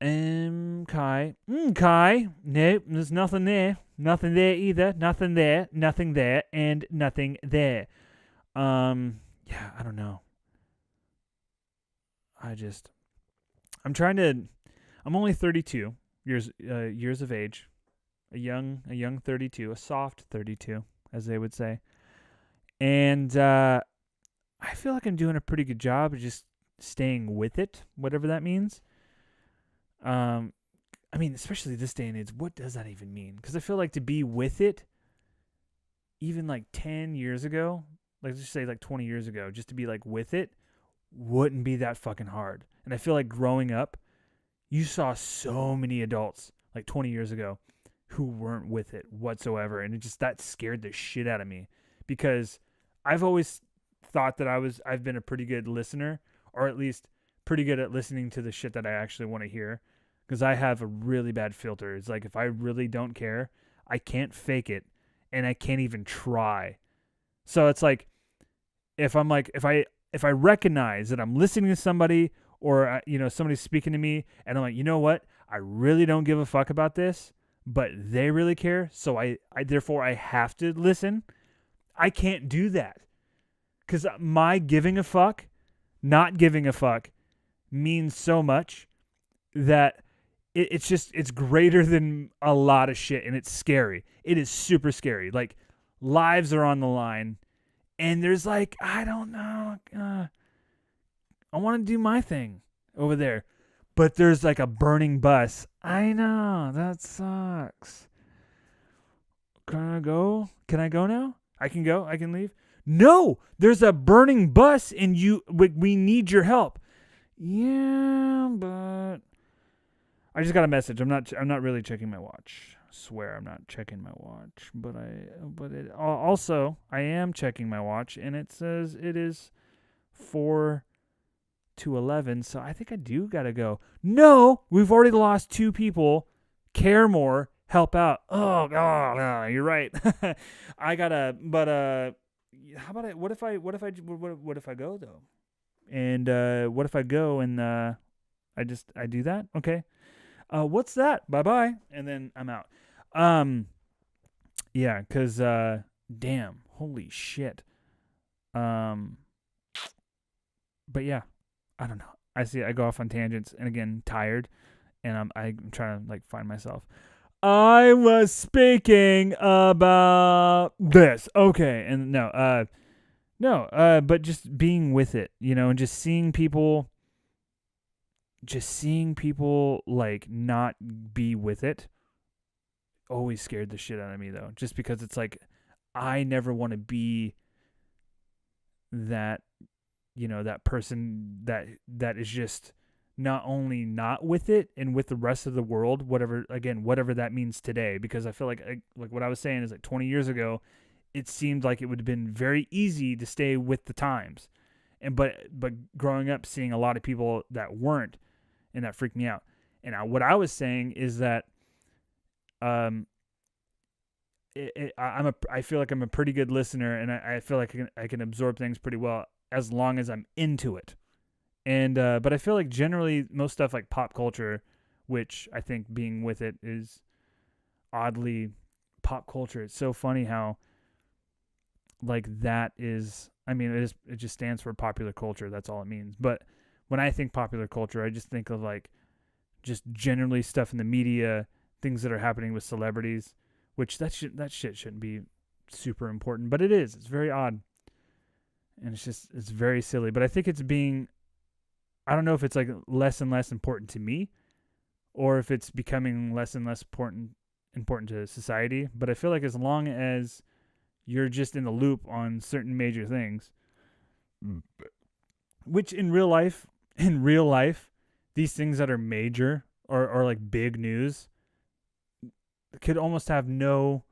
Kai. Kai. Nope, there's nothing there. Nothing there either. Nothing there. Nothing there. And nothing there. Yeah, I don't know. I'm trying to. I'm only 32 years of age. A young 32, a soft 32, as they would say. And I feel like I'm doing a pretty good job of just staying with it, whatever that means. I mean, especially this day and age, what does that even mean? Because I feel like to be with it, even like 10 years ago, like let's just say like 20 years ago, just to be like with it, wouldn't be that fucking hard. And I feel like growing up, you saw so many adults like 20 years ago who weren't with it whatsoever. And that scared the shit out of me because I've always thought that I've been a pretty good listener, or at least pretty good at listening to the shit that I actually want to hear, because I have a really bad filter. It's like if I really don't care, I can't fake it, and I can't even try. So it's like if I recognize that I'm listening to somebody, or somebody's speaking to me, and I'm like, you know what, I really don't give a fuck about this, but they really care, so I therefore I have to listen. I can't do that. Because my giving a fuck, not giving a fuck, means so much that it's greater than a lot of shit, and it's scary. It is super scary. Like, lives are on the line, and there's like, I don't know, I want to do my thing over there. But there's like a burning bus. I know, that sucks. Can I go? Can I go now? I can go? I can leave? No, there's a burning bus and we need your help. Yeah, but I just got a message. I'm not really checking my watch. I swear I'm not checking my watch, but also I am checking my watch and it says it is 4:11, so I think I do got to go. No, we've already lost 2 people. Care more, help out. Oh god, no, you're right. I got to how about it? What if I go though? And what if I go and I do that? Okay. What's that? Bye-bye. And then I'm out. Yeah, cuz damn, holy shit. But yeah, I don't know. I go off on tangents, and again, tired, and I'm trying to like find myself. I was speaking about this. Okay. And but just being with it, and just seeing people like not be with it always scared the shit out of me though. Just because it's like, I never want to be that, that person that is just not only not with it and with the rest of the world, whatever that means today, because I feel like what I was saying is like 20 years ago, it seemed like it would have been very easy to stay with the times. But growing up, seeing a lot of people that weren't, and that freaked me out. And what I was saying is that I feel like I'm a pretty good listener, and I feel like I can absorb things pretty well as long as I'm into it. And but I feel like generally most stuff like pop culture, which I think being with it is oddly pop culture. It's so funny how like that is, I mean, it just stands for popular culture. That's all it means. But when I think popular culture, I just think of like just generally stuff in the media, things that are happening with celebrities, which that shit shouldn't be super important, but it is. It's very odd. And it's very silly. But I think I don't know if it's like less and less important to me, or if it's becoming less and less important to society. But I feel like as long as you're just in the loop on certain major things, which in real life, these things that are major or like big news could almost have no,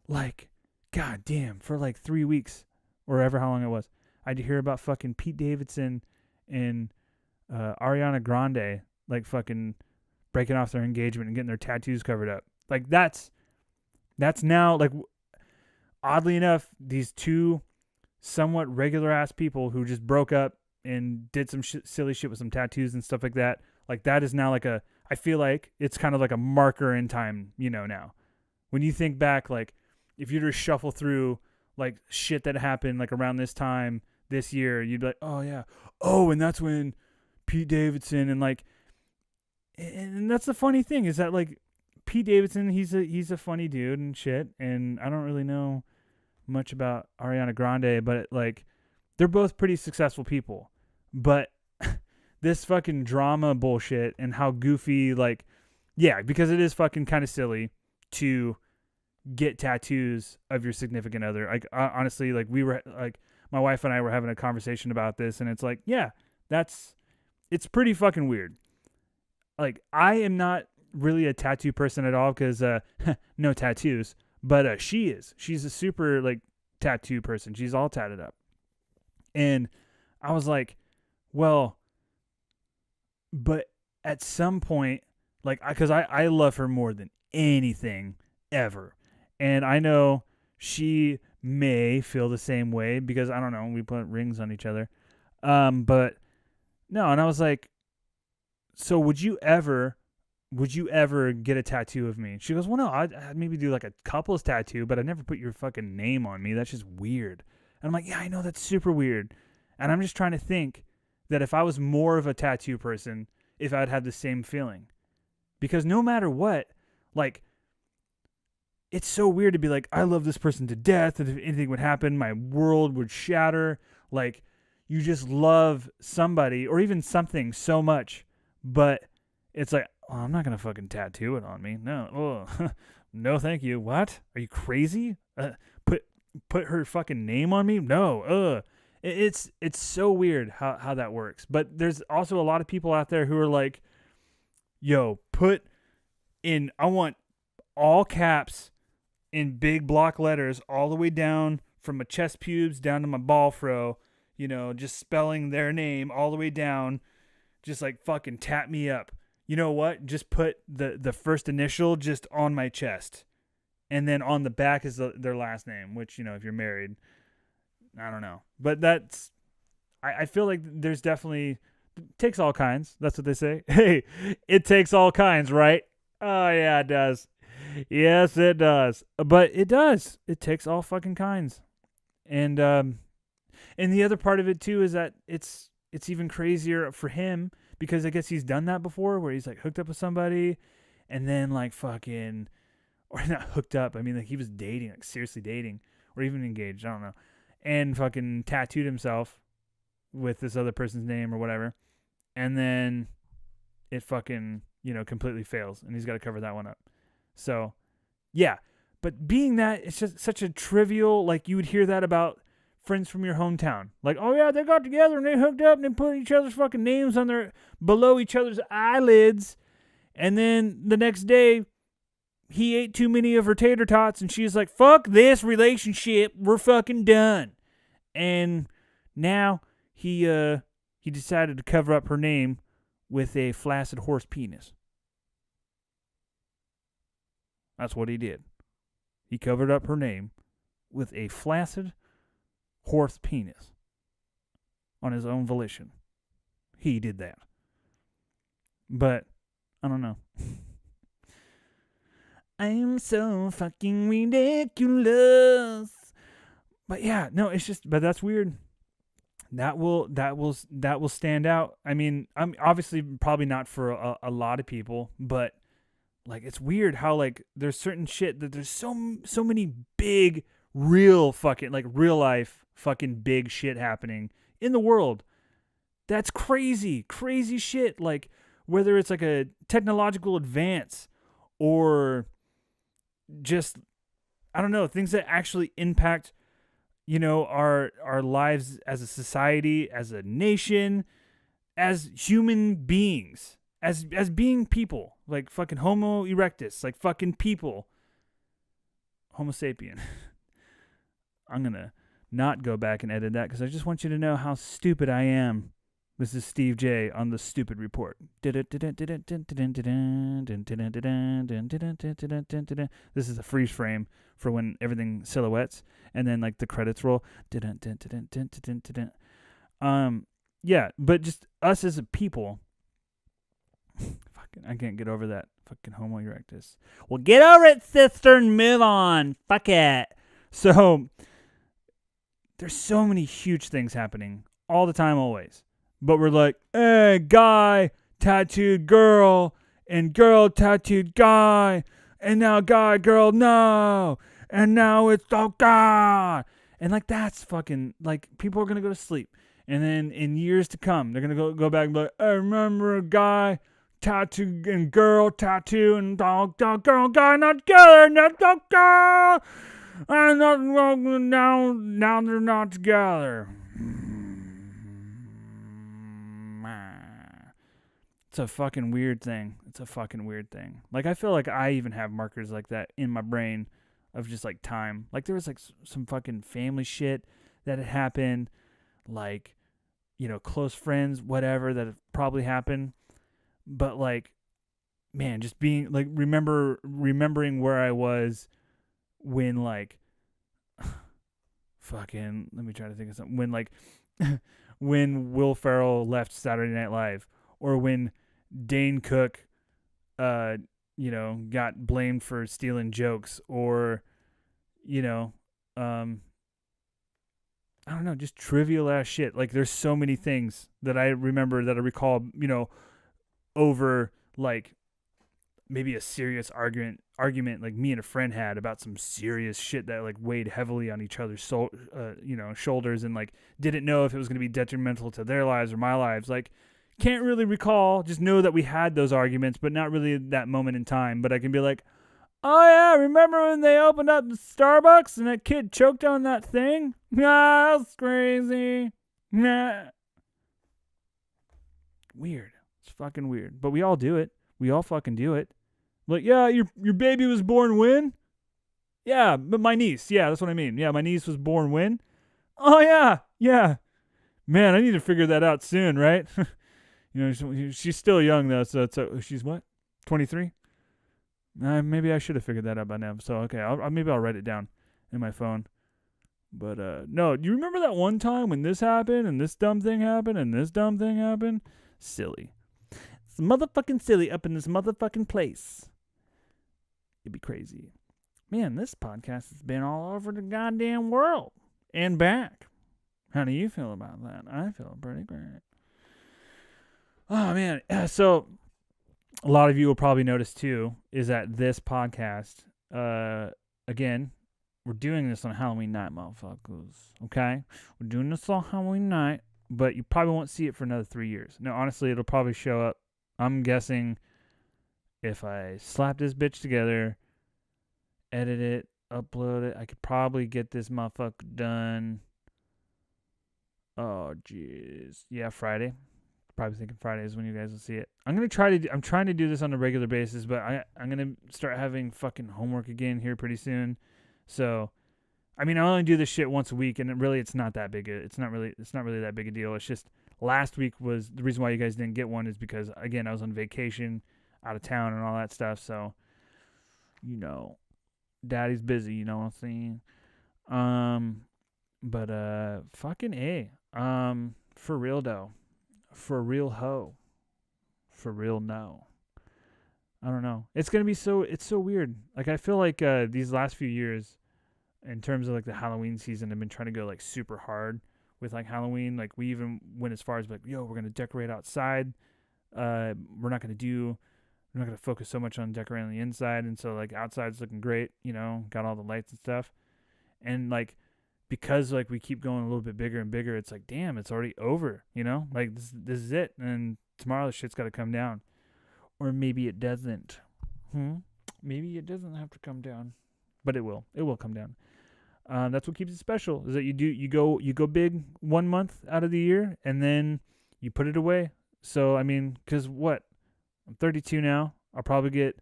like, god damn, for like 3 weeks or ever how long it was, I'd hear about fucking Pete Davidson and Ariana Grande like fucking breaking off their engagement and getting their tattoos covered up. Like that's now, like, oddly enough, these 2 somewhat regular ass people who just broke up and did some silly shit with some tattoos and stuff like that. Like that is now like I feel like it's kind of like a marker in time, now. When you think back, like, if you just shuffle through, like, shit that happened, like, around this time this year, you'd be like, oh, yeah. Oh, and that's when Pete Davidson and, like, and that's the funny thing is that, like, Pete Davidson, he's a funny dude and shit, and I don't really know much about Ariana Grande, but, like, they're both pretty successful people. But this fucking drama bullshit and how goofy, like, yeah, because it is fucking kind of silly to get tattoos of your significant other. Like, honestly, like, we were, like, my wife and I were having a conversation about this, and it's like, yeah, it's pretty fucking weird. Like, I am not really a tattoo person at all because no tattoos, but she is. She's a super, like, tattoo person. She's all tatted up. And I was like, well, but at some point, like, because I love her more than anything ever. And I know she may feel the same way because, I don't know, we put rings on each other. But no, and I was like, so would you ever get a tattoo of me? She goes, well, no, I'd maybe do like a couple's tattoo, but I'd never put your fucking name on me. That's just weird. And I'm like, yeah, I know, that's super weird. And I'm just trying to think that if I was more of a tattoo person, if I'd have the same feeling. Because no matter what, like, it's so weird to be like, I love this person to death, and if anything would happen, my world would shatter. Like, you just love somebody or even something so much, but it's like, oh, I'm not going to fucking tattoo it on me. No. Oh, no, thank you. What? Are you crazy? Put her fucking name on me? No. It's so weird how that works. But there's also a lot of people out there who are like, yo, I want all caps in big block letters all the way down from my chest pubes down to my ball fro, just spelling their name all the way down, just like fucking tap me up. You know what? Just put the first initial just on my chest. And then on the back is their last name, which, if you're married, I don't know. But I feel like there's definitely, it takes all kinds. That's what they say. Hey, it takes all kinds, right? Oh, yeah, it does. Yes, it does. But it does. It takes all fucking kinds. And the other part of it, too, is that it's even crazier for him because I guess he's done that before where he's, like, hooked up with somebody and then, like, fucking, or not hooked up. I mean, like, he was dating, like, seriously dating or even engaged. I don't know. And fucking tattooed himself with this other person's name or whatever. And then it fucking, completely fails. And he's got to cover that one up. So, yeah. But being that, it's just such a trivial, like, you would hear that about friends from your hometown. Like, oh, yeah, they got together and they hooked up and they put each other's fucking names on below each other's eyelids. And then the next day, he ate too many of her tater tots and she's like, fuck this relationship. We're fucking done. And now he decided to cover up her name with a flaccid horse penis. That's what he did. He covered up her name with a flaccid horse penis on his own volition. He did that. But, I don't know. I'm so fucking ridiculous. But yeah, no, it's just, but that's weird. That will stand out. I mean, I'm obviously probably not for a lot of people, but like, it's weird how, like, there's certain shit that there's so many big, real fucking, like, real life fucking big shit happening in the world. That's crazy shit. Like, whether it's like a technological advance or just, I don't know, things that actually impact, our lives as a society, as a nation, as human beings, as being people, like fucking Homo erectus, like fucking people, Homo sapien. I'm gonna not go back and edit that because I just want you to know how stupid I am. This is Steve J on the Stupid Report. This is a freeze frame for when everything silhouettes and then like the credits roll. Yeah, but just us as a people. Fuck, I can't get over that fucking Homo erectus. Well, get over it, sister, and move on. Fuck it. So there's so many huge things happening all the time, always. But we're like, hey, guy tattooed girl, and girl tattooed guy, and now guy, girl, no, and now it's oh god. And like that's fucking like people are gonna go to sleep. And then in years to come, they're gonna go back and be like, I remember a guy tattoo and girl tattoo and dog girl guy not together, not dog girl. And now they're not together. It's a fucking weird thing. Like I feel like I even have markers like that in my brain of just like time. Like there was like some fucking family shit that had happened, like, you know, close friends, whatever, that have probably happened. But like, man, just being like remembering where I was when like fucking let me try to think of something. When like when Will Ferrell left Saturday Night Live, or when Dane Cook you know, got blamed for stealing jokes, or you know, I don't know, just trivial ass shit. Like there's so many things that I remember, that I recall, you know, over like maybe a serious argument like me and a friend had about some serious shit that like weighed heavily on each other's you know, shoulders, and like didn't know if it was going to be detrimental to their lives or my lives. Like can't really recall, just know that we had those arguments, but not really that moment in time. But I can be like, oh yeah, remember when they opened up the Starbucks and that kid choked on that thing? Ah, that's crazy. Nah. Weird. It's fucking weird. But we all do it. We all fucking do it. Like, yeah, your baby was born when? Yeah, but my niece. Yeah, that's what I mean. Yeah, my niece was born when? Oh yeah, yeah. Man, I need to figure that out soon, right? You know, she's still young though, so she's what? 23? Maybe I should have figured that out by now. So okay, maybe I'll write it down in my phone. But no, do you remember that one time when this happened and this dumb thing happened and this dumb thing happened? Silly. It's motherfucking silly up in this motherfucking place. It'd be crazy. Man, this podcast has been all over the goddamn world and back. How do you feel about that? I feel pretty great. Oh man, so a lot of you will probably notice too is that this podcast, again, we're doing this on Halloween night, motherfuckers. Okay, we're doing this on Halloween night, but you probably won't see it for another 3 years. No, honestly, it'll probably show up. I'm guessing if I slap this bitch together, edit it, upload it, I could probably get this motherfucker done. Oh jeez, yeah, Friday. Probably thinking Friday is when you guys will see it. I'm trying to do this on a regular basis, but I'm gonna start having fucking homework again here pretty soon. So, I mean, I only do this shit once a week, and it's not that big. It's not really that big a deal. It's just last week was the reason why you guys didn't get one, is because again I was on vacation, out of town, and all that stuff. So, you know, daddy's busy. You know what I'm saying? But fucking A. For real though. For real ho. For real no. I don't know. It's so weird. Like I feel like these last few years, in terms of like the Halloween season, I've been trying to go like super hard with like Halloween. Like we even went as far as like, yo, we're gonna decorate outside. We're not gonna focus so much on decorating the inside, and so like outside's looking great, you know, got all the lights and stuff. And like because like we keep going a little bit bigger and bigger, it's like, damn, it's already over, you know? Like this is it, and tomorrow the shit's got to come down. Or maybe it doesn't. Maybe it doesn't have to come down, but it will. It will come down. That's what keeps it special, is that you go big 1 month out of the year, and then you put it away. So I mean, because what, I'm 32 now. I'll probably get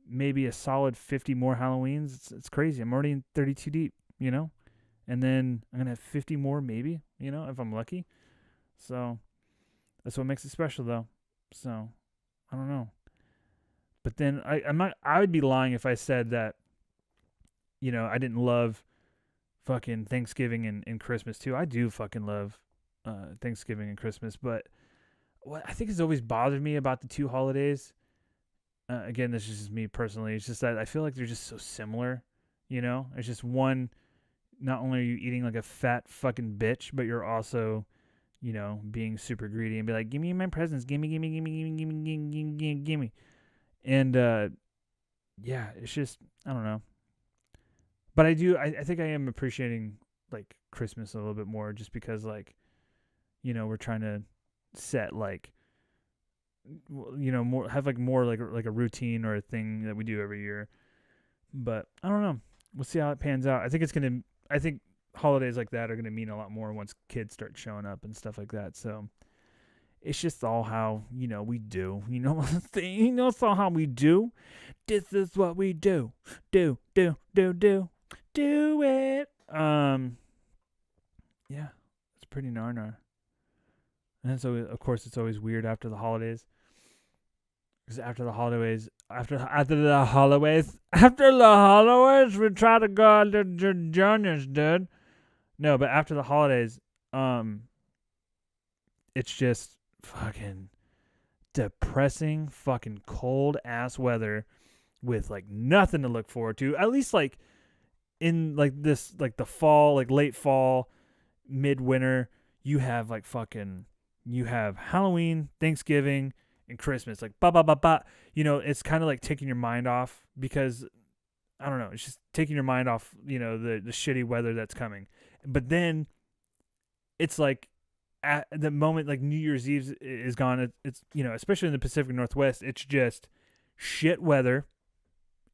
maybe a solid 50 more Halloweens. It's crazy. I'm already in 32 deep, you know. And then I'm gonna have 50 more, maybe, you know, if I'm lucky. So that's what makes it special, though. So I don't know. But then I would be lying if I said that, you know, I didn't love fucking Thanksgiving and Christmas too. I do fucking love Thanksgiving and Christmas, but what I think has always bothered me about the two holidays again, this is just me personally. It's just that I feel like they're just so similar. It's just one. Not only are you eating like a fat fucking bitch, but you're also, being super greedy and be like, give me my presents, gimme, gimme, gimme, gimme, gimme, gimme, gimme, gimme, gimme. And yeah, it's just I don't know. But I think I am appreciating like Christmas a little bit more just because like, we're trying to set like more have like more like a routine or a thing that we do every year. But I don't know. We'll see how it pans out. I think holidays like that are gonna mean a lot more once kids start showing up and stuff like that. So it's just all how we do. It's all how we do. This is what we do. Do it. Yeah, it's pretty nar. And so of course it's always weird after the holidays. Because after the holidays, we try to go out to Jonas, dude. No, but after the holidays, it's just fucking depressing, fucking cold ass weather with like nothing to look forward to. At least like in like this, like the fall, like late fall, midwinter, you have Halloween, Thanksgiving, and Christmas, like ba ba ba ba. It's kind of like taking your mind off because I don't know. It's just taking your mind off, the shitty weather that's coming. But then it's like at the moment like New Year's Eve is gone. It's especially in the Pacific Northwest, it's just shit weather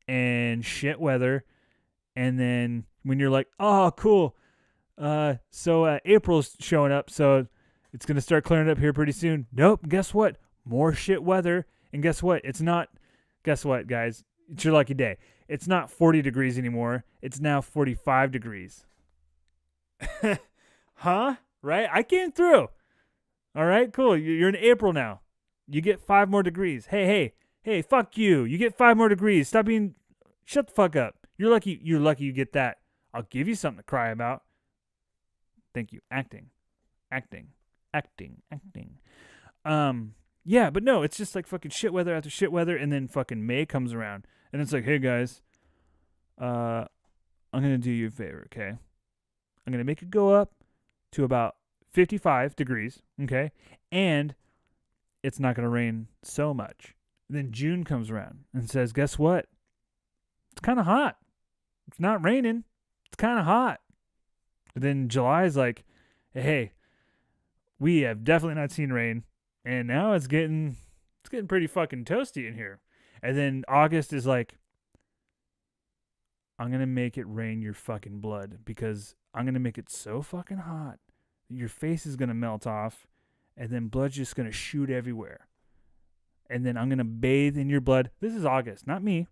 and shit weather. And then when you're like, oh, cool. So April's showing up, so it's gonna start clearing up here pretty soon. Nope. Guess what? More shit weather. And guess what? Guess what, guys? It's your lucky day. It's not 40 degrees anymore. It's now 45 degrees. Huh? Right? I came through. All right, cool. You're in April now. You get 5 more degrees. Hey, fuck you. You get 5 more degrees. Shut the fuck up. You're lucky you get that. I'll give you something to cry about. Thank you. Acting. Yeah, but no, it's just like fucking shit weather after shit weather, and then fucking May comes around, and it's like, hey guys, I'm gonna do you a favor, okay? I'm gonna make it go up to about 55 degrees, okay? And it's not gonna rain so much. Then June comes around and says, guess what? It's kind of hot. It's not raining. It's kind of hot. And then July is like, hey, we have definitely not seen rain. And now it's getting pretty fucking toasty in here. And then August is like, I'm going to make it rain your fucking blood because I'm going to make it so fucking hot that your face is going to melt off and then blood's just going to shoot everywhere. And then I'm going to bathe in your blood. This is August, not me.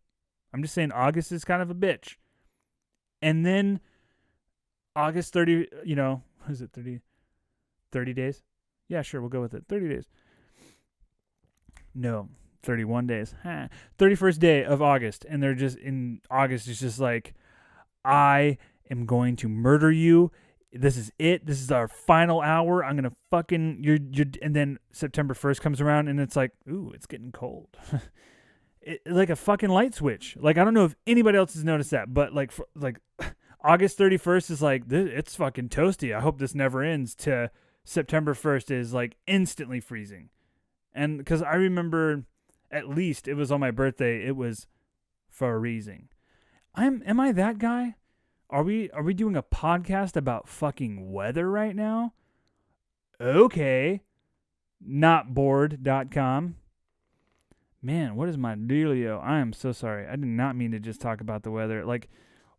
I'm just saying August is kind of a bitch. And then August 30, what is it, 30 days? Yeah, sure, we'll go with it. 30 days. No, 31 days. 31st day of August. And they're just in August. It's just like, I am going to murder you. This is it. This is our final hour. I'm going to fucking, you're, and then September 1st comes around and it's like, ooh, it's getting cold. Like a fucking light switch. Like, I don't know if anybody else has noticed that, but like August 31st is like, it's fucking toasty. I hope this never ends. To September 1st is like instantly freezing. And because I remember, at least it was on my birthday, it was freezing. Am I that guy? Are we doing a podcast about fucking weather right now? Okay. Notbored.com. Man, what is my dealio? I am so sorry. I did not mean to just talk about the weather. Like,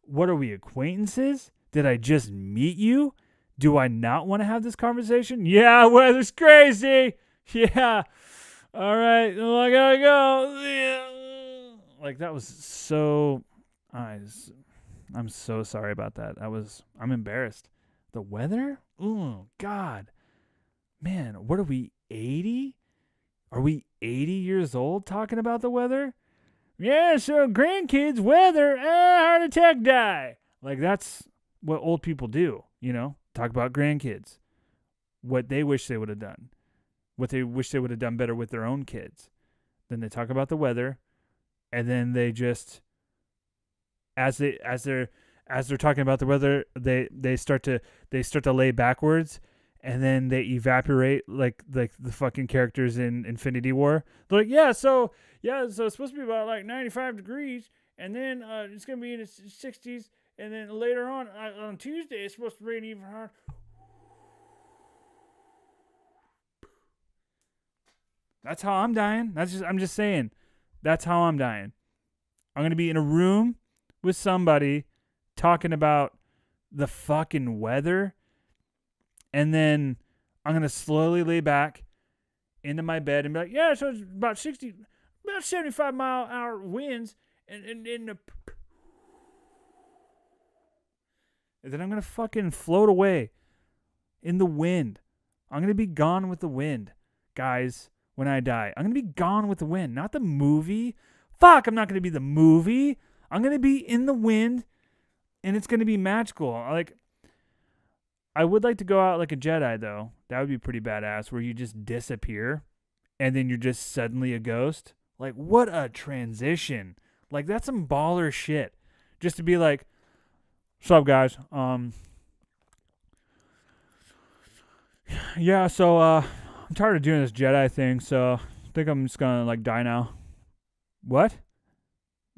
what are we, acquaintances? Did I just meet you? Do I not want to have this conversation? Yeah, weather's crazy. Yeah. All right. Well, I gotta go. Yeah. Like, that was so... I'm so sorry about that. I'm embarrassed. The weather? Oh, God. Man, what are we, 80? Are we 80 years old talking about the weather? Yeah, so grandkids, weather, heart attack, die. Like, that's what old people do, talk about grandkids. What they wish they would have done. What they wish they would have done better with their own kids. Then they talk about the weather. and then they just as they're talking about the weather, they start to lay backwards, and then they evaporate like the fucking characters in Infinity War. They're like, so it's supposed to be about like 95 degrees, and then it's gonna be in the 60s, and then later on Tuesday it's supposed to rain even harder. That's how I'm dying. I'm just saying. That's how I'm dying. I'm going to be in a room with somebody talking about the fucking weather, and then I'm going to slowly lay back into my bed and be like, so it's about 75-mile-hour winds, and then I'm going to fucking float away in the wind. I'm going to be gone with the wind, guys. When I die, I'm going to be gone with the wind, not the movie. Fuck, I'm not going to be the movie. I'm going to be in the wind, and it's going to be magical. Like, I would like to go out like a Jedi, though. That would be pretty badass, where you just disappear, and then you're just suddenly a ghost. Like, what a transition. Like, that's some baller shit. Just to be like, what's up, guys? Yeah, so, I'm tired of doing this Jedi thing, so I think I'm just gonna like die now. What?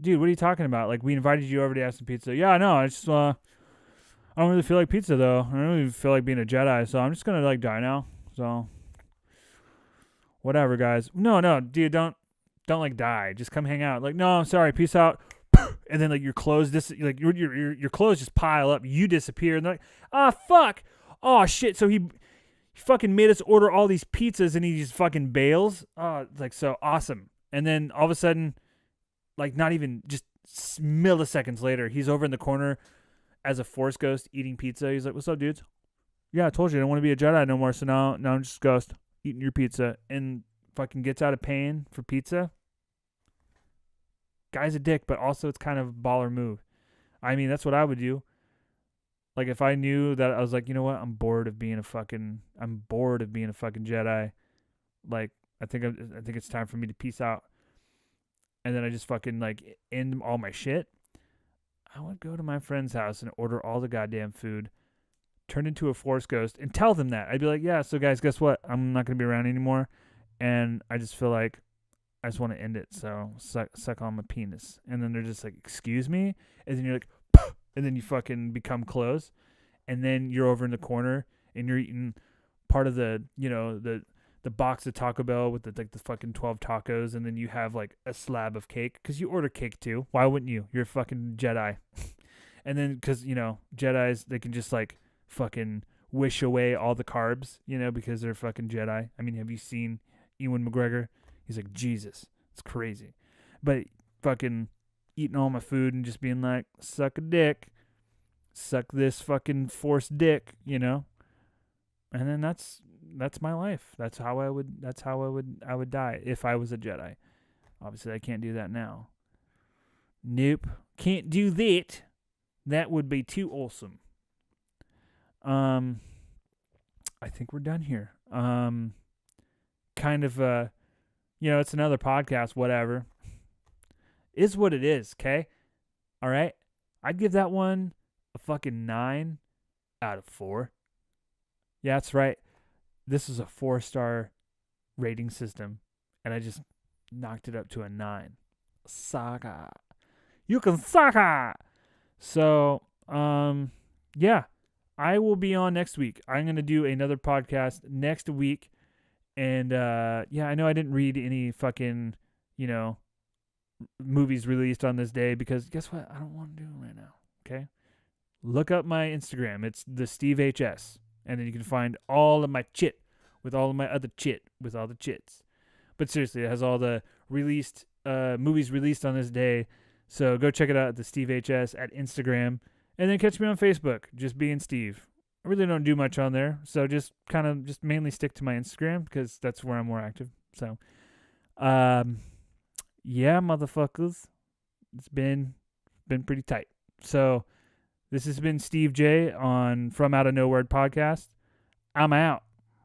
Dude, what are you talking about? Like, we invited you over to have some pizza. Yeah, I know. I just I don't really feel like pizza though. I don't really feel like being a Jedi, so I'm just gonna like die now. So whatever, guys. No, dude, don't like die. Just come hang out. Like, no, I'm sorry. Peace out. And then like your clothes like your clothes just pile up. You disappear, and they're like, fuck. Oh shit. So he fucking made us order all these pizzas, and he just fucking bails. Oh, like, so awesome. And then all of a sudden, like, not even just milliseconds later, he's over in the corner as a Force ghost eating pizza. He's like, what's up, dudes? Yeah, I told you I don't want to be a Jedi no more, so now I'm just a ghost eating your pizza, and fucking gets out of pain for pizza. Guy's a dick, but also it's kind of a baller move. I mean, that's what I would do. Like, if I knew that, I was like, you know what? I'm bored of being a fucking Jedi. Like, I think it's time for me to peace out. And then I just fucking like end all my shit. I would go to my friend's house and order all the goddamn food, turn into a Force ghost, and tell them that. I'd be like, yeah, so guys, guess what? I'm not gonna be around anymore, and I just feel like I just want to end it. So suck on my penis. And then they're just like, excuse me? And then you're like, and then you fucking become close, and then you're over in the corner and you're eating part of the, the box of Taco Bell with the fucking 12 tacos, and then you have like a slab of cake because you order cake too. Why wouldn't you? You're a fucking Jedi. And then because Jedis, they can just like fucking wish away all the carbs, because they're fucking Jedi. I mean, have you seen Ewan McGregor? He's like, Jesus, it's crazy. But fucking eating all my food and just being like, suck a dick, suck this fucking Force dick, and then that's my life. That's how I would die if I was a Jedi. Obviously I can't do that now. Nope, can't do that. That would be too awesome. I think we're done here. Kind of it's another podcast, whatever. Is what it is, okay? All right? I'd give that one a fucking 9 out of 4. Yeah, that's right. This is a 4-star rating system, and I just knocked it up to a 9. Saga. You can saga! So, yeah. I will be on next week. I'm going to do another podcast next week, and, I know I didn't read any fucking, movies released on this day, because guess what? I don't want to do them right now. Okay, look up my Instagram. It's the Steve HS, and then you can find all of my chit with all of my other chit with all the chits. But seriously, it has all the released movies released on this day. So go check it out at the Steve HS at Instagram, and then catch me on Facebook, just being Steve. I really don't do much on there, so just mainly stick to my Instagram because that's where I'm more active. So, yeah, motherfuckers, it's been pretty tight. So this has been Steve J on From Out of Nowhere podcast. I'm out.